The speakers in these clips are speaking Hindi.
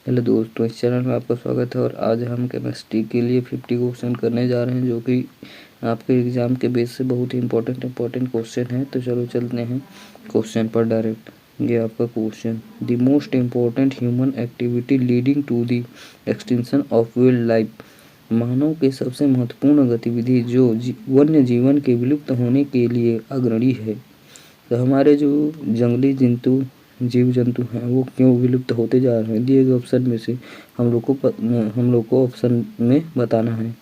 हेलो दोस्तों, इस चैनल में आपका स्वागत है। और आज हम केमिस्ट्री के लिए 50 क्वेश्चन करने जा रहे हैं, जो कि आपके एग्ज़ाम के बेस से बहुत ही इंपॉर्टेंट क्वेश्चन है। तो चलो चलते हैं क्वेश्चन पर डायरेक्ट। ये आपका question, the most important human activity leading to the extension of wildlife. मानव की सबसे महत्वपूर्ण गतिविधि जो वन्य जीवन के विलुप्त होने के लिए अग्रणी है। तो हमारे जो जंगली जीव जंतु हैं वो क्यों विलुप्त होते जा रहे हैं, दिए गए ऑप्शन में से हम लोग को ऑप्शन में बताना है।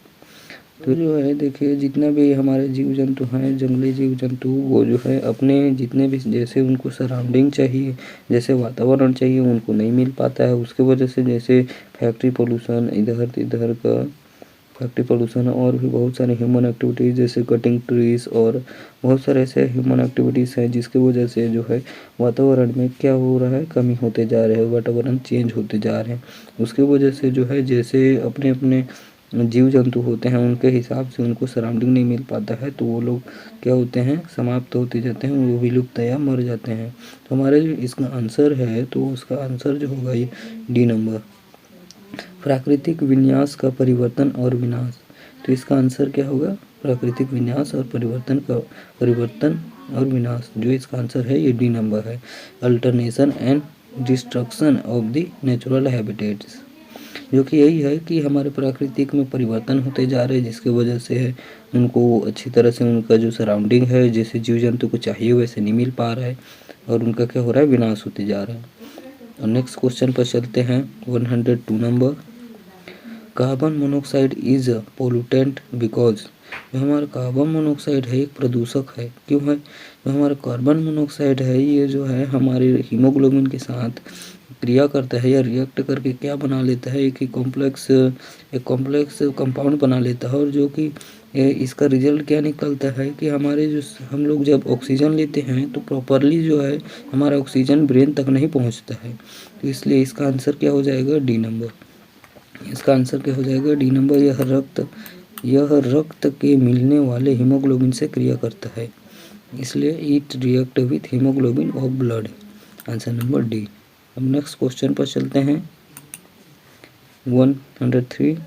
तो जो है देखिए, जितना भी हमारे जीव जंतु हैं, जंगली जीव जंतु, वो जो है अपने जितने भी जैसे उनको सराउंडिंग चाहिए, जैसे वातावरण चाहिए, उनको नहीं मिल पाता है। उसके वजह से जैसे फैक्ट्री पोल्यूशन, इधर का फैक्ट्री पोल्यूशन और भी बहुत सारे ह्यूमन एक्टिविटीज़ जैसे कटिंग ट्रीज और बहुत सारे ऐसे ह्यूमन एक्टिविटीज़ हैं जिसकी वजह से जो है वातावरण में क्या हो रहा है, कमी होते जा रहे हैं, वातावरण चेंज होते जा रहे हैं। उसकी वजह से जो है जैसे अपने अपने जीव जंतु होते हैं उनके हिसाब से उनको सराउंडिंग नहीं मिल पाता है, तो वो लोग क्या होते हैं, समाप्त होते जाते हैं, वो विलुप्त या मर जाते हैं। तो हमारे जो इसका आंसर है, तो उसका आंसर जो होगा ये डी नंबर, प्राकृतिक विन्यास का परिवर्तन और विनाश। तो इसका आंसर क्या होगा, प्राकृतिक विन्यास और परिवर्तन और विनाश। जो इसका आंसर है ये डी नंबर है, alternation and destruction of the natural habitats. जो कि यही है कि हमारे प्राकृतिक में परिवर्तन होते जा रहे हैं, जिसकी वजह से है उनको अच्छी तरह से उनका जो सराउंडिंग है, जैसे जीव जंतु को चाहिए वैसे नहीं मिल पा रहा है, और उनका क्या हो रहा है, विनाश होते जा रहा है। और नेक्स्ट क्वेश्चन पर चलते हैं, 102 number, carbon monoxide is a pollutant because. जो हमारा कार्बन मोनोऑक्साइड है एक प्रदूषक है, क्यों है, जो हमारा कार्बन मोनोऑक्साइड है ये जो है हमारे हीमोग्लोबिन के साथ क्रिया करता है या रिएक्ट करके क्या बना लेता है, एक कॉम्प्लेक्स कंपाउंड बना लेता है। और जो कि इसका रिजल्ट क्या निकलता है कि हमारे जो हम लोग जब ऑक्सीजन लेते हैं तो प्रॉपरली जो है हमारा ऑक्सीजन ब्रेन तक नहीं पहुंचता है। तो इसलिए इसका आंसर क्या हो जाएगा, डी नंबर। इसका आंसर क्या हो जाएगा, डी नंबर। यह रक्त के मिलने वाले हीमोग्लोबिन से क्रिया करता है, इसलिए it react with haemoglobin of blood. Answer number D. अब नेक्स्ट क्वेश्चन पर चलते हैं, 103,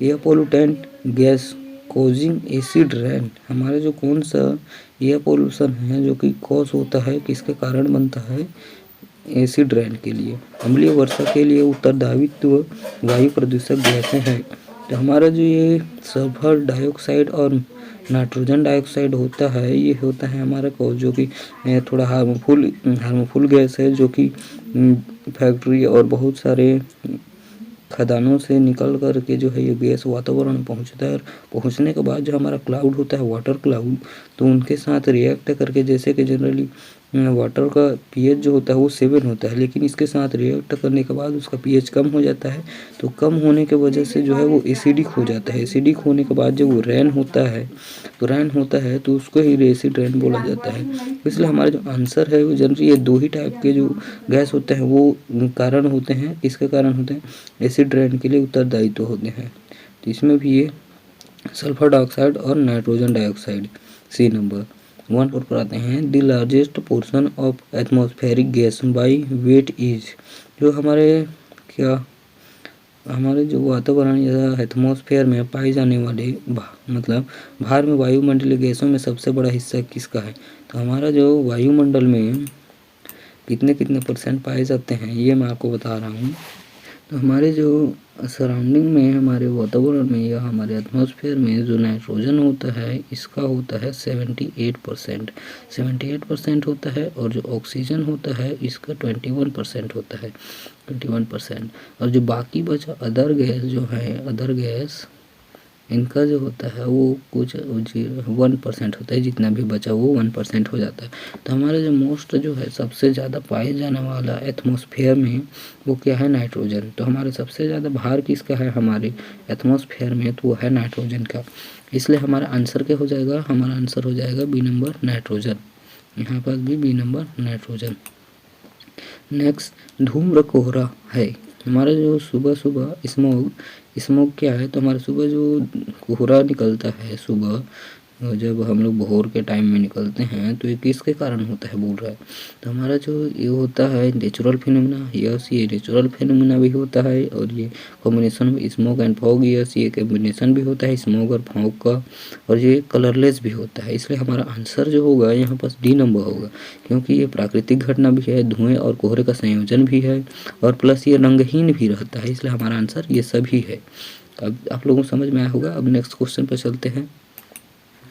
air pollutant gas causing acid rain. हमारा जो कौन सा एयर पोल्यूशन है जो कि कॉज होता है, किसके कारण बनता है, एसिड रेन के लिए, अम्लीय वर्षा के लिए उत्तरदायित्व वायु प्रदूषक गैसें हैं। तो हमारा जो ये सल्फर डाइऑक्साइड और नाइट्रोजन डाइऑक्साइड होता है, ये होता है हमारा को जो कि थोड़ा हार्मफुल गैस है, जो कि फैक्ट्री और बहुत सारे खदानों से निकल कर के जो है ये गैस वातावरण में पहुंचता है। और पहुंचने के बाद जो हमारा क्लाउड होता है, वाटर क्लाउड, तो उनके साथ रिएक्ट करके, जैसे कि जनरली वाटर का पीएच जो होता है वो 7 होता है, लेकिन इसके साथ रिएक्ट करने के बाद उसका पीएच कम हो जाता है। तो कम होने की वजह से जो है वो एसिडिक हो जाता है। एसिडिक होने के बाद जब वो रेन होता है तो उसको ही एसिड रेन बोला जाता है। इसलिए हमारा जो आंसर है वो जनरली ये दो ही टाइप के जो गैस होते हैं वो कारण होते हैं, किसके कारण होते हैं, एसिड रेन के लिए उत्तरदायित्व होते हैं। तो इसमें भी ये सल्फर डाइऑक्साइड और नाइट्रोजन डाइऑक्साइड, सी नंबर। 1 पर आते हैं, the largest portion of atmospheric gas by wait is. जो हमारे जो वातावरण या एटमॉस्फेयर में पाए जाने वाले मतलब भार में वायुमंडलीय गैसों में सबसे बड़ा हिस्सा किसका है। तो हमारा जो वायुमंडल में कितने परसेंट पाए जाते हैं ये मैं आपको बता रहा हूँ। तो हमारे जो सराउंडिंग में, हमारे वातावरण में या हमारे एटमॉस्फेयर में जो नाइट्रोजन होता है इसका होता है 78% होता है, और जो ऑक्सीजन होता है इसका 21% होता है, 21%। और जो बाकी बचा अदर गैस इनका जो होता है वो कुछ 1% होता है, जितना भी बचा वो 1% हो जाता है। तो हमारा जो मोस्ट जो है सबसे ज़्यादा पाए जाने वाला एटमॉस्फेयर में वो क्या है, नाइट्रोजन। तो हमारे सबसे ज़्यादा भार किसका है हमारे एटमॉस्फेयर में, तो वो है नाइट्रोजन का। इसलिए हमारा आंसर क्या हो जाएगा, हमारा आंसर हो जाएगा बी नंबर, नाइट्रोजन। यहाँ पर भी बी नंबर, नाइट्रोजन। नेक्स्ट, धूम्र कोहरा है। हमारा जो सुबह स्मोक क्या है, तो हमारा सुबह जो कोहरा निकलता है सुबह, और जब हम लोग भोर के टाइम में निकलते हैं तो ये किसके कारण होता है बोल रहा है। तो हमारा जो ये होता है नेचुरल फिनोमिना, यस ये नेचुरल फिनोमिना भी होता है। और ये combination smoke and fog, yes ये कॉम्बिनेशन भी होता है स्मोक और फॉग का। और ये कलरलेस भी होता है। इसलिए हमारा आंसर जो होगा यहाँ पास डी नंबर होगा, क्योंकि ये प्राकृतिक घटना भी है, धुएं और कोहरे का संयोजन भी है, और प्लस ये रंगहीन भी रहता है। इसलिए हमारा आंसर ये सभी है। अब आप लोगों को समझ में आया होगा। अब नेक्स्ट क्वेश्चन पर चलते हैं।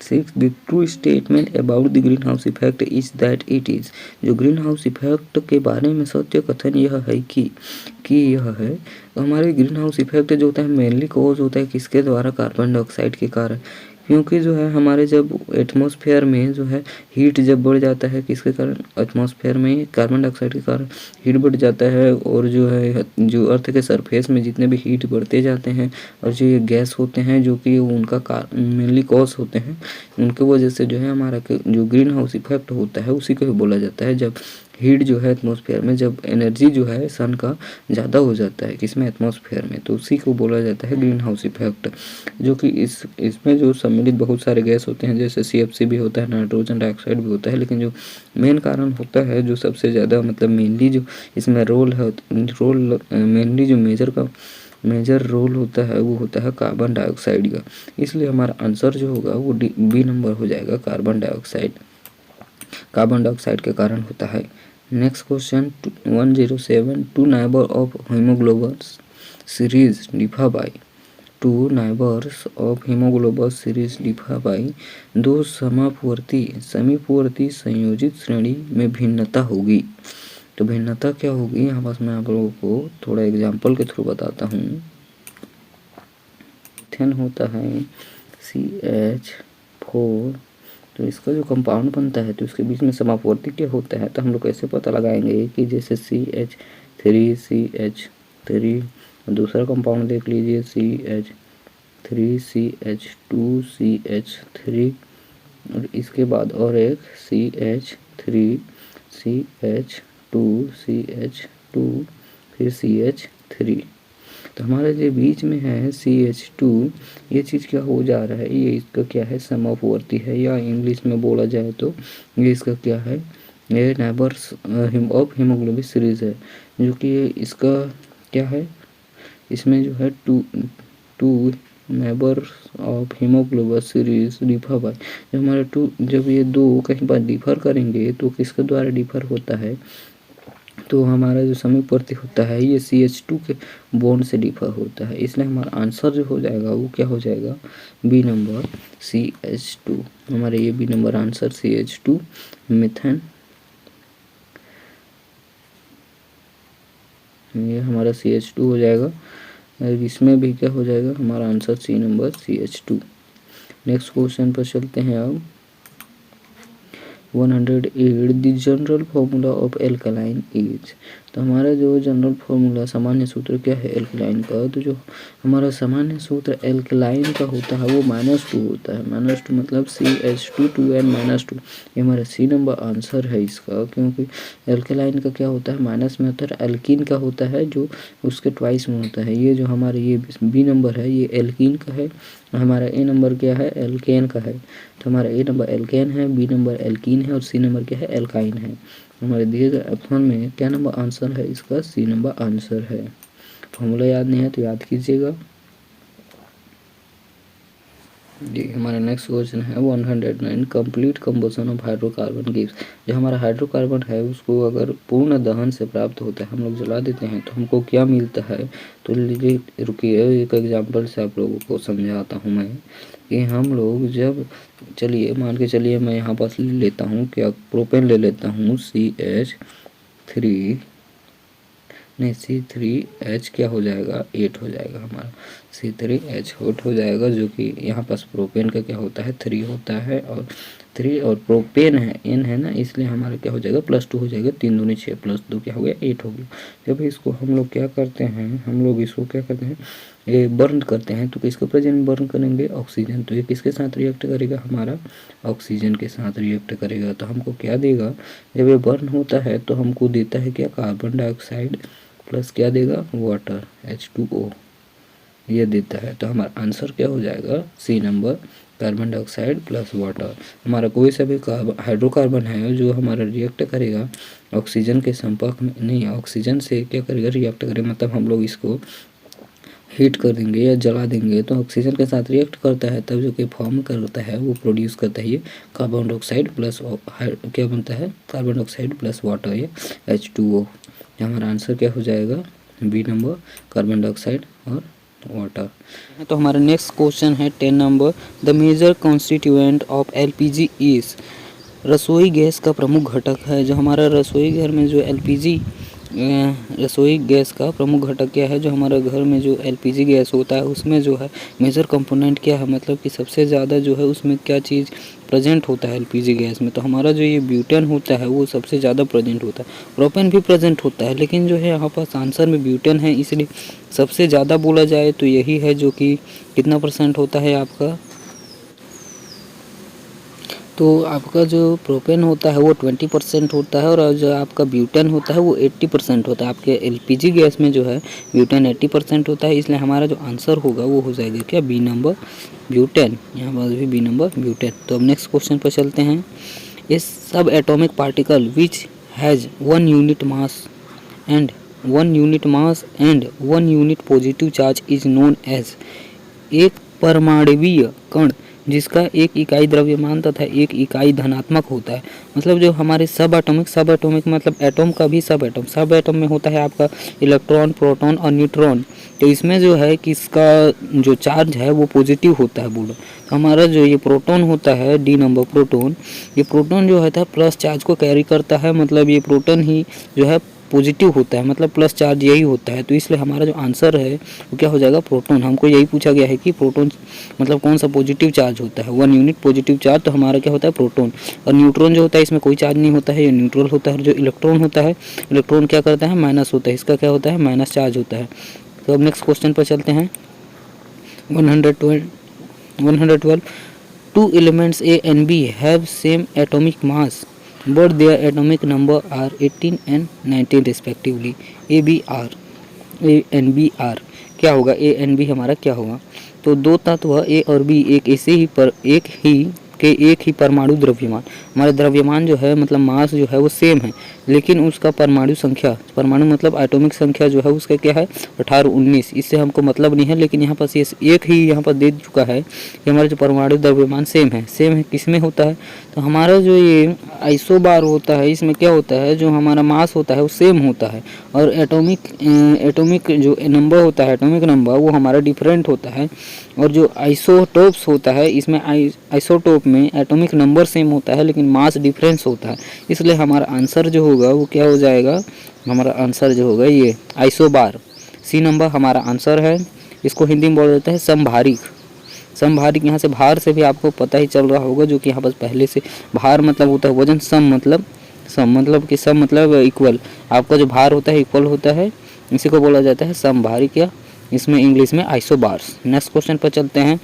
6. The true statement about the greenhouse effect is that it is। जो ग्रीन हाउस इफेक्ट के बारे में सत्य कथन यह है कि यह है, तो हमारे ग्रीन हाउस इफेक्ट जो होता है मेनली कॉज होता है किसके द्वारा, कार्बन डाइऑक्साइड के कारण। क्योंकि जो है हमारे जब एटमॉस्फेयर में जो है हीट जब बढ़ जाता है, किसके कारण, एटमॉस्फेयर में कार्बन डाइऑक्साइड के कारण हीट बढ़ जाता है। और जो है जो अर्थ के सरफेस में जितने भी हीट बढ़ते जाते हैं, और जो ये गैस होते हैं जो कि उनका मेनली कॉज होते हैं, उनके वजह से जो है हमारा जो ग्रीन हाउस इफेक्ट होता है उसी को भी बोला जाता है। जब हीट जो है एटमॉस्फेयर में, जब एनर्जी जो है सन का ज़्यादा हो जाता है किसमें, एटमॉस्फेयर में, तो उसी को बोला जाता है ग्रीन हाउस इफेक्ट। जो कि इसमें जो सम्मिलित बहुत सारे गैस होते हैं, जैसे CFC भी होता है, नाइट्रोजन डाइऑक्साइड भी होता है। लेकिन जो मेन कारण होता है जो सबसे ज़्यादा मतलब मेनली जो इसमें रोल है, मेनली जो मेजर रोल होता है वो होता है कार्बन डाइऑक्साइड का। इसलिए हमारा आंसर जो होगा वो बी नंबर हो जाएगा, कार्बन डाइऑक्साइड के कारण होता है। Next question 107। Two neighbour of homologous series differ by, two neighbours of homologous series differ by, दो समीपवर्ती संयोजित श्रेणी में भिन्नता होगी। तो भिन्नता क्या होगी, यहाँ पास मैं आप लोगों को थोड़ा एग्जाम्पल के थ्रू बताता हूँ। मीथेन होता है CH4, तो इसका जो कंपाउंड बनता है तो इसके बीच में समापवर्ती क्या होता है, तो हम लोग कैसे पता लगाएंगे कि जैसे CH3 दूसरा कंपाउंड देख लीजिए CH3CH2CH3, और इसके बाद और एक CH3CH2CH2 फिर CH3। तो हमारे जो बीच में है CH2, ये चीज़ क्या हो जा रहा है, ये इसका क्या है, समवर्ती है, या इंग्लिश में बोला जाए तो ये इसका क्या है, ये नाइबर्स ऑफ हीमोग्लोबिन सीरीज है। जो कि इसका क्या है, इसमें जो है टू नाइबर्स ऑफ हीमोग्लोबिन सीरीज डिफर बाय, जब हमारे जब ये दो कहीं पर डिफर करेंगे तो किसके द्वारा डिफर होता है, तो हमारा जो समीपवर्ती होता है ये CH2 के बॉन्ड से डिफर होता है। इसलिए हमारा आंसर जो हो जाएगा वो क्या हो जाएगा, बी नंबर CH2। हमारे ये B number answer CH2 methane, ये हमारा CH2 हो जाएगा। और इसमें भी क्या हो जाएगा, हमारा answer C number CH2। Next question पर चलते हैं अब 108। The general formula of alkaline is, तो हमारा जो जनरल फार्मूला सामान्य सूत्र क्या है एल्कलाइन का, तो जो हमारा सामान्य सूत्र एल्कलाइन का होता है वो -2 होता है। -2 मतलब CH2 2n -2, ये हमारा सी नंबर आंसर है इसका। क्योंकि एल्कलाइन का क्या होता है, माइनस में होता है, एल्कीन का होता है जो उसके ट्वाइस में होता है। ये जो हमारे ये बी नंबर है ये एल्कीन का है, हमारा ए नंबर क्या है, एल्केन का है। तो हमारा ए नंबर एल्केन है, बी नंबर एल्कीन है, और सी नंबर क्या है, एल्काइन है। हमारे दिए गए ऑप्शन में क्या नंबर आंसर है इसका, सी नंबर आंसर है। फॉर्मूला याद नहीं है तो याद कीजिएगा जी। हमारा नेक्स्ट क्वेश्चन है 109। Complete combustion of hydrocarbon gives, जो हमारा हाइड्रोकार्बन है उसको अगर पूर्ण दहन से प्राप्त होता है, हम लोग जला देते हैं तो हमको क्या मिलता है। तो लीजिए रुकिए एक एग्जांपल से आप लोगों को समझाता हूँ मैं कि हम लोग जब, चलिए मान के चलिए मैं यहाँ पास ले लेता हूँ क्या, प्रोपेन ले लेता हूँ C3H क्या हो जाएगा, 8 हो जाएगा हमारा, C3H8 हो जाएगा। जो कि यहाँ पास प्रोपेन का क्या होता है, 3 होता है, और 3 और प्रोपेन है N है ना, इसलिए हमारा क्या हो जाएगा, +2 हो जाएगा। 3 दूनी 6 +2 क्या हो गया, 8 हो गया। जब इसको हम लोग क्या करते हैं, हम लोग इसको क्या करते हैं, ये बर्न करते हैं, तो किसके प्रेजेंट बर्न करेंगे, ऑक्सीजन। तो ये किसके साथ रिएक्ट करेगा, हमारा ऑक्सीजन के साथ रिएक्ट करेगा। तो हमको क्या देगा, जब ये बर्न होता है तो हमको देता है क्या, कार्बन डाइऑक्साइड प्लस क्या देगा, वाटर H2O। ये देता है। तो हमारा आंसर क्या हो जाएगा, C number, carbon dioxide plus water. हमारा कोई सा भी हाइड्रोकार्बन है जो हमारा रिएक्ट करेगा ऑक्सीजन के संपर्क में, नहीं ऑक्सीजन से क्या करेगा, रिएक्ट करेगा, मतलब हम लोग इसको हीट कर देंगे या जला देंगे तो ऑक्सीजन के साथ रिएक्ट करता है, तब जो कि फॉर्म करता है वो प्रोड्यूस करता है ये कार्बन डाइऑक्साइड प्लस क्या बनता है, कार्बन डाइऑक्साइड प्लस वाटर, ये H2O। हमारा आंसर क्या हो जाएगा, बी नंबर, कार्बन डाइऑक्साइड और वाटर। तो हमारा नेक्स्ट क्वेश्चन है 10 number, the major constituent of LPG is, रसोई गैस का प्रमुख घटक है। जो हमारा रसोई घर में जो LPG रसोई गैस का प्रमुख घटक क्या है, जो हमारा घर में जो LPG गैस होता है उसमें जो है मेजर कंपोनेंट क्या है, मतलब कि सबसे ज़्यादा जो है उसमें क्या चीज़ प्रेजेंट होता है LPG गैस में। तो हमारा जो ये ब्यूटेन होता है वो सबसे ज़्यादा प्रेजेंट होता है, प्रोपेन भी प्रेजेंट होता है, लेकिन जो है यहाँ पास आंसर में ब्यूटेन है, इसलिए सबसे ज़्यादा बोला जाए तो यही है, जो कि कितना % होता है आपका, तो आपका जो प्रोपेन होता है वो 20% होता है, और जो आपका ब्यूटेन होता है वो 80% होता है। आपके LPG गैस में जो है ब्यूटेन 80% होता है, इसलिए हमारा जो आंसर होगा वो हो जाएगा क्या, बी नंबर, ब्यूटेन। यहाँ पर भी बी नंबर ब्यूटेन। तो अब नेक्स्ट क्वेश्चन पर चलते हैं। इस सब atomic particle which has 1 unit mass and 1 unit positive charge is known as, एक परमाणुवीय कण जिसका 1 इकाई द्रव्यमान तथा 1 इकाई धनात्मक होता है। मतलब जो हमारे सब एटॉमिक मतलब एटॉम का भी सब एटॉम में होता है आपका इलेक्ट्रॉन, प्रोटॉन और न्यूट्रॉन। तो इसमें जो है कि इसका जो चार्ज है वो पॉजिटिव होता है बोलो। तो हमारा जो ये प्रोटॉन होता है, डी नंबर प्रोटॉन, ये प्रोटॉन जो होता है प्लस चार्ज को कैरी करता है, मतलब ये प्रोटॉन ही जो है पॉजिटिव होता है, मतलब प्लस चार्ज यही होता है। तो इसलिए हमारा जो आंसर है वो क्या हो जाएगा, प्रोटॉन। हमको यही पूछा गया है कि प्रोटॉन मतलब कौन सा पॉजिटिव चार्ज होता है, 1 यूनिट पॉजिटिव चार्ज, तो हमारा क्या होता है, प्रोटॉन। और न्यूट्रॉन जो होता है इसमें कोई चार्ज नहीं होता है, ये न्यूट्रल होता है। और जो इलेक्ट्रॉन होता है, इलेक्ट्रॉन क्या करता है, माइनस होता है, इसका क्या होता है, माइनस चार्ज होता है। तो अब नेक्स्ट क्वेश्चन पर चलते हैं। 112 two elements A and B have same atomic mass but their atomic number are 18 and 19 respectively. A and B are क्या होगा, A and B हमारा क्या होगा। तो दो तत्व A और B एक ही परमाणु द्रव्यमान, हमारा द्रव्यमान जो है मतलब मास जो है वो सेम है, लेकिन उसका परमाणु मतलब एटॉमिक संख्या जो है उसका क्या है, 18 19। इससे हमको मतलब नहीं है, लेकिन यहाँ पर ये एक ही यहाँ पर दे चुका है कि हमारा जो परमाणु द्रव्यमान सेम है किस में होता है। तो हमारा जो ये आइसोबार होता है इसमें क्या होता है, जो हमारा मास होता है वो सेम होता है, और एटॉमिक जो नंबर होता है, एटॉमिक नंबर वो हमारा डिफरेंट होता है। और जो आइसोटोप्स होता है इसमें आइसोटोप में एटॉमिक नंबर सेम होता है लेकिन मास डिफरेंस होता है। इसलिए हमारा आंसर जो होगा वो क्या हो जाएगा, हमारा आंसर जो होगा ये आइसोबार, सी नंबर हमारा आंसर है। इसको हिंदी में बोला जाता है समभारिक। यहाँ से भार से भी आपको पता ही चल रहा होगा, जो कि यहाँ पर पहले से भार मतलब होता है वजन, सम मतलब इक्वल, आपका जो भार होता है इक्वल होता है, इसी को बोला जाता है समभारिक या इसमें इंग्लिश में आइसोबार्स। नेक्स्ट क्वेश्चन पर चलते हैं।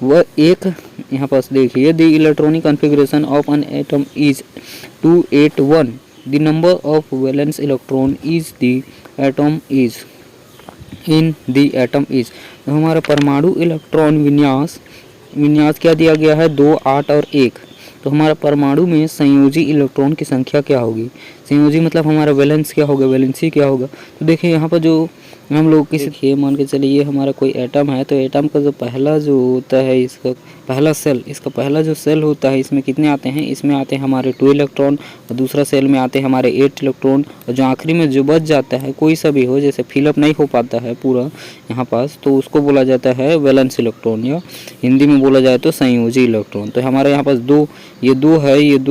वह एक यहाँ पास देखिए, the electronic configuration of an atom is 281, the number of valence electron is the atom is in the atom is. तो हमारा परमाणु इलेक्ट्रॉन विन्यास क्या दिया गया है, 2 8 और 1। तो हमारा परमाणु में संयोजी इलेक्ट्रॉन की संख्या क्या होगी, संयोजी मतलब हमारा वैलेंस क्या होगा, वैलेंसी क्या होगा। तो देखिए यहाँ पर जो हम लोग किसी मान के चलिए ये हमारा कोई एटम है, तो एटम का जो पहला जो होता है इसका पहला जो सेल होता है इसमें कितने आते हैं, इसमें आते हैं हमारे 2 इलेक्ट्रॉन, और दूसरा सेल में आते हैं हमारे 8 इलेक्ट्रॉन, और जो आखिरी में जो बच जाता है कोई सा भी हो, जैसे फिलअप नहीं हो पाता है पूरा यहाँ पास, तो उसको बोला जाता है वैलेंस इलेक्ट्रॉन, या हिंदी में बोला जाए तो संयोजी इलेक्ट्रॉन। तो हमारे यहाँ पास 2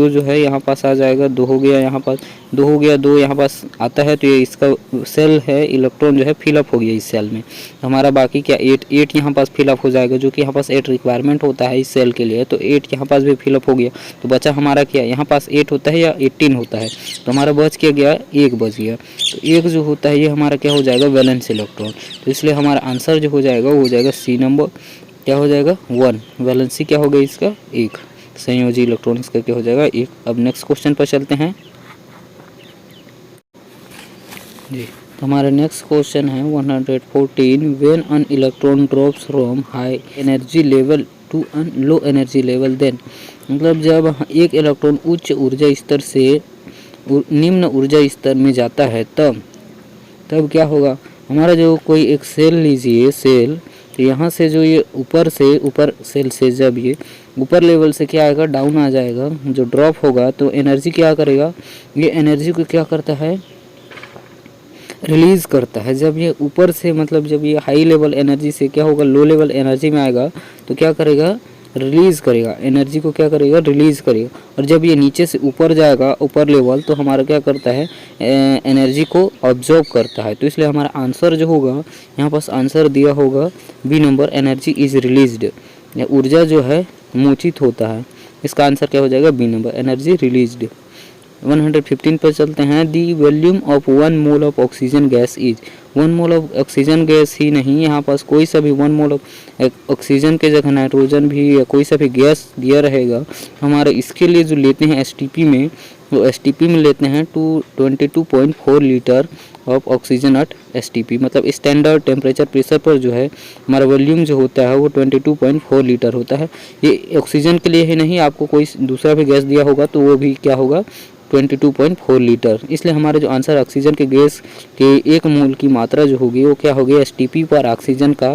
जो है यहाँ पास आ जाएगा, 2 हो गया यहाँ पास, 2 हो गया, 2 यहाँ पास आता है, तो ये इसका सेल है, इलेक्ट्रॉन जो है फिलअप हो गया इस सेल में। तो हमारा बाकी क्या 8 यहाँ पास फिलअप हो जाएगा, जो कि यहाँ पास 8 रिक्वायरमेंट होता है इस सेल के लिए, तो 8 यहाँ पास भी फिलअप हो गया। तो बचा हमारा क्या, यहाँ पास 8 होता है या 18 होता है, तो हमारा बच क्या गया, 1 बच गया। तो 1 जो होता है ये हमारा क्या हो जाएगा, वैलेंस इलेक्ट्रॉन। तो इसलिए हमारा आंसर जो हो जाएगा वो हो जाएगा सी नंबर, क्या हो जाएगा 1, वैलेंसी क्या हो गई इसका 1, संयोजी इलेक्ट्रॉन इसका क्या हो जाएगा 1। अब नेक्स्ट क्वेश्चन पर चलते हैं जी। तो हमारा नेक्स्ट क्वेश्चन है 114, when an electron drops from high energy level to an low energy level then, मतलब जब एक इलेक्ट्रॉन उच्च ऊर्जा स्तर से निम्न ऊर्जा स्तर में जाता है तब क्या होगा। हमारा जो कोई एक सेल लीजिए, सेल, तो यहाँ से जो ये ऊपर सेल से जब ये ऊपर लेवल से क्या आएगा, डाउन आ जाएगा, जो ड्रॉप होगा तो एनर्जी क्या करेगा, ये एनर्जी को क्या करता है, रिलीज़ करता है। जब ये ऊपर से मतलब जब ये हाई लेवल एनर्जी से क्या होगा, लो लेवल एनर्जी में आएगा तो क्या करेगा, रिलीज़ करेगा, एनर्जी को क्या करेगा, रिलीज़ करेगा। और जब ये नीचे से ऊपर जाएगा, ऊपर लेवल, तो हमारा क्या करता है, एनर्जी को ऑब्जॉर्व करता है। तो इसलिए हमारा आंसर जो होगा, यहाँ पास आंसर दिया होगा B number, energy is released, ऊर्जा जो है मोचित होता है। इसका आंसर क्या हो जाएगा, बी नंबर, एनर्जी रिलीज्ड। 115 पर चलते हैं। The volume of 1 mole of oxygen gas is, 1 mole of oxygen gas ही नहीं, यहाँ पास कोई सा भी 1 मोल ऑफ ऑक्सीजन के जगह नाइट्रोजन भी या कोई सा भी गैस दिया रहेगा, हमारे इसके लिए जो लेते हैं एसटीपी में, वो एसटीपी में लेते हैं 22.4 litre of oxygen at STP, मतलब स्टैंडर्ड टेम्परेचर प्रेशर पर जो है हमारा वॉल्यूम जो होता है वो 22.4 लीटर होता है। ये ऑक्सीजन के लिए ही नहीं, आपको कोई दूसरा भी गैस दिया होगा तो वो भी क्या होगा, 22.4 लीटर। इसलिए हमारे जो आंसर ऑक्सीजन के गैस के 1 मोल की मात्रा जो होगी वो क्या होगी, एसटीपी पर ऑक्सीजन का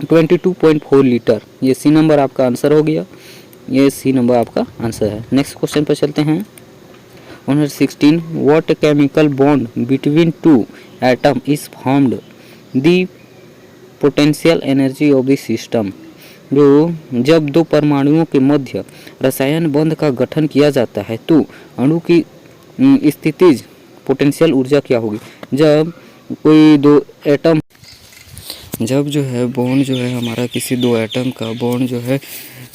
22.4 लीटर। ये सी नंबर आपका आंसर हो गया, ये सी नंबर आपका आंसर है। नेक्स्ट क्वेश्चन पर चलते हैं। 116, what chemical bond between two atom is formed the potential energy of the system, जो जब दो परमाणुओं के मध्य रसायन बंध का गठन किया जाता है तो अणु की स्थितिज पोटेंशियल ऊर्जा क्या होगी। जब कोई दो एटम, जब जो है बॉन्ड जो है हमारा किसी दो एटम का बॉन्ड जो है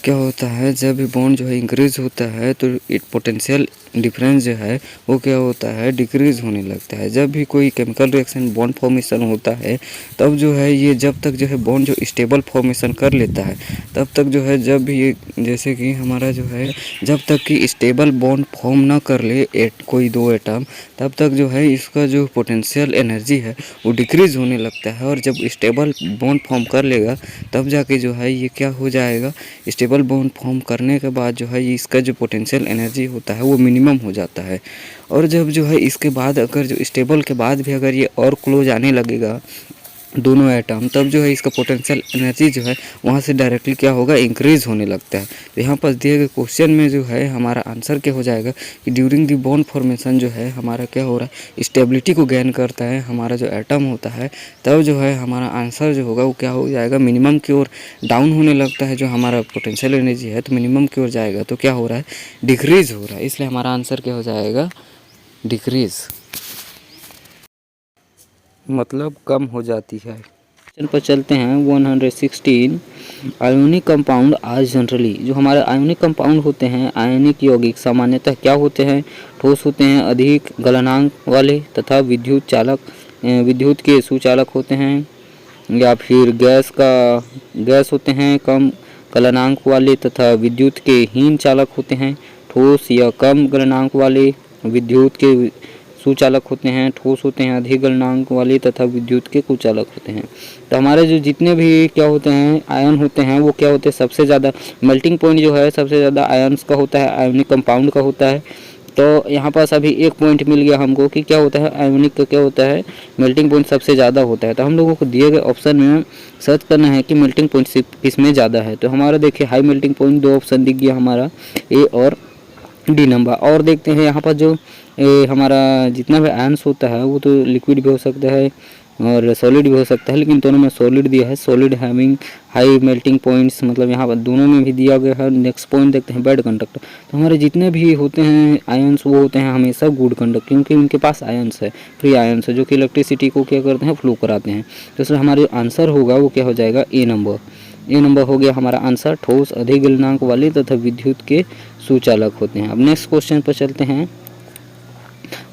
क्या होता है, जब भी बॉन्ड जो है इंक्रीज होता है तो पोटेंशियल डिफरेंस जो है वो क्या होता है, डिक्रीज होने लगता है। जब भी कोई केमिकल रिएक्शन बॉन्ड फॉर्मेशन होता है तब जो है ये जब तक जो है बॉन्ड जो स्टेबल फॉर्मेशन कर लेता है तब तक जो है, जब भी ये जैसे कि हमारा जो है जब तक कि स्टेबल बॉन्ड फॉर्म ना कर ले कोई दो एटम, तब तक जो है इसका जो पोटेंशियल एनर्जी है वो डिक्रीज होने लगता है। और जब स्टेबल बॉन्ड फॉर्म कर लेगा तब जाके जो है ये क्या हो जाएगा, स्टेबल बॉन्ड फॉर्म करने के बाद जो है इसका जो पोटेंशियल एनर्जी होता है वो मिनिमम हो जाता है। और जब जो है इसके बाद अगर जो स्टेबल के बाद भी अगर ये और क्लोज आने लगेगा दोनों एटम, तब जो है इसका पोटेंशियल एनर्जी जो है वहाँ से डायरेक्टली क्या होगा, इंक्रीज होने लगता है। तो यहाँ पर दिए गए क्वेश्चन में जो है हमारा आंसर क्या हो जाएगा कि ड्यूरिंग द बॉन्ड फॉर्मेशन जो है हमारा क्या हो रहा है, स्टेबिलिटी को गेन करता है हमारा जो एटम होता है, तब जो है हमारा आंसर जो होगा वो क्या हो जाएगा, मिनिमम की ओर डाउन होने लगता है। जो हमारा पोटेंशियल एनर्जी है तो मिनिमम की ओर जाएगा तो क्या हो रहा है, डिक्रीज हो रहा है। इसलिए हमारा आंसर क्या हो जाएगा, डिक्रीज, मतलब कम हो जाती है। क्वेश्चन पर चलते हैं 116, आयोनिक कंपाउंड आज जनरली, जो हमारे आयोनिक कंपाउंड होते हैं, आयोनिक यौगिक सामान्यतः क्या होते हैं, ठोस होते हैं, अधिक गलनांक वाले तथा विद्युत के सुचालक होते हैं, या फिर गैस होते हैं, कम गलनांक वाले तथा विद्युत के हीन चालक होते हैं, ठोस या कम गलनांक वाले विद्युत के सुचालक होते हैं, ठोस होते हैं, अधिक गलनांक वाले तथा विद्युत के कुचालक होते हैं। तो हमारे जो जितने भी क्या होते हैं, आयन होते हैं, वो क्या होते हैं, सबसे ज़्यादा मेल्टिंग पॉइंट जो है सबसे ज़्यादा आयन्स का होता है, आयोनिक कंपाउंड का होता है। तो यहाँ पास अभी एक पॉइंट मिल गया हमको कि क्या होता है, आयोनिक का क्या होता है, मेल्टिंग पॉइंट सबसे ज़्यादा होता है। तो हम लोगों को दिए गए ऑप्शन में सर्च करना है कि मेल्टिंग पॉइंट किसमें ज़्यादा है। तो हमारा देखिए हाई मेल्टिंग पॉइंट 2 ऑप्शन दिख गया हमारा, ए और डी नंबर। और देखते हैं यहाँ पर जो हमारा जितना भी आयंस होता है वो तो लिक्विड भी हो सकता है और सॉलिड भी हो सकता है, लेकिन दोनों में सॉलिड दिया है, solid having high melting points, मतलब यहाँ पर दोनों में भी दिया गया है। नेक्स्ट पॉइंट देखते हैं बैड कंडक्टर। तो हमारे जितने भी होते हैं आयंस वो होते हैं हमेशा गुड कंडक्टर, क्योंकि उनके पास आयंस है, फ्री आयंस है, जो कि इलेक्ट्रिसिटी को क्या करते हैं, फ्लो कराते हैं। तो इसलिए हमारा जो आंसर होगा वो क्या हो जाएगा, ए नंबर। ए नंबर हो गया हमारा आंसर, ठोस अधिक गलनांक वाले तथा विद्युत के सुचालक होते हैं। अब नेक्स्ट क्वेश्चन पर चलते हैं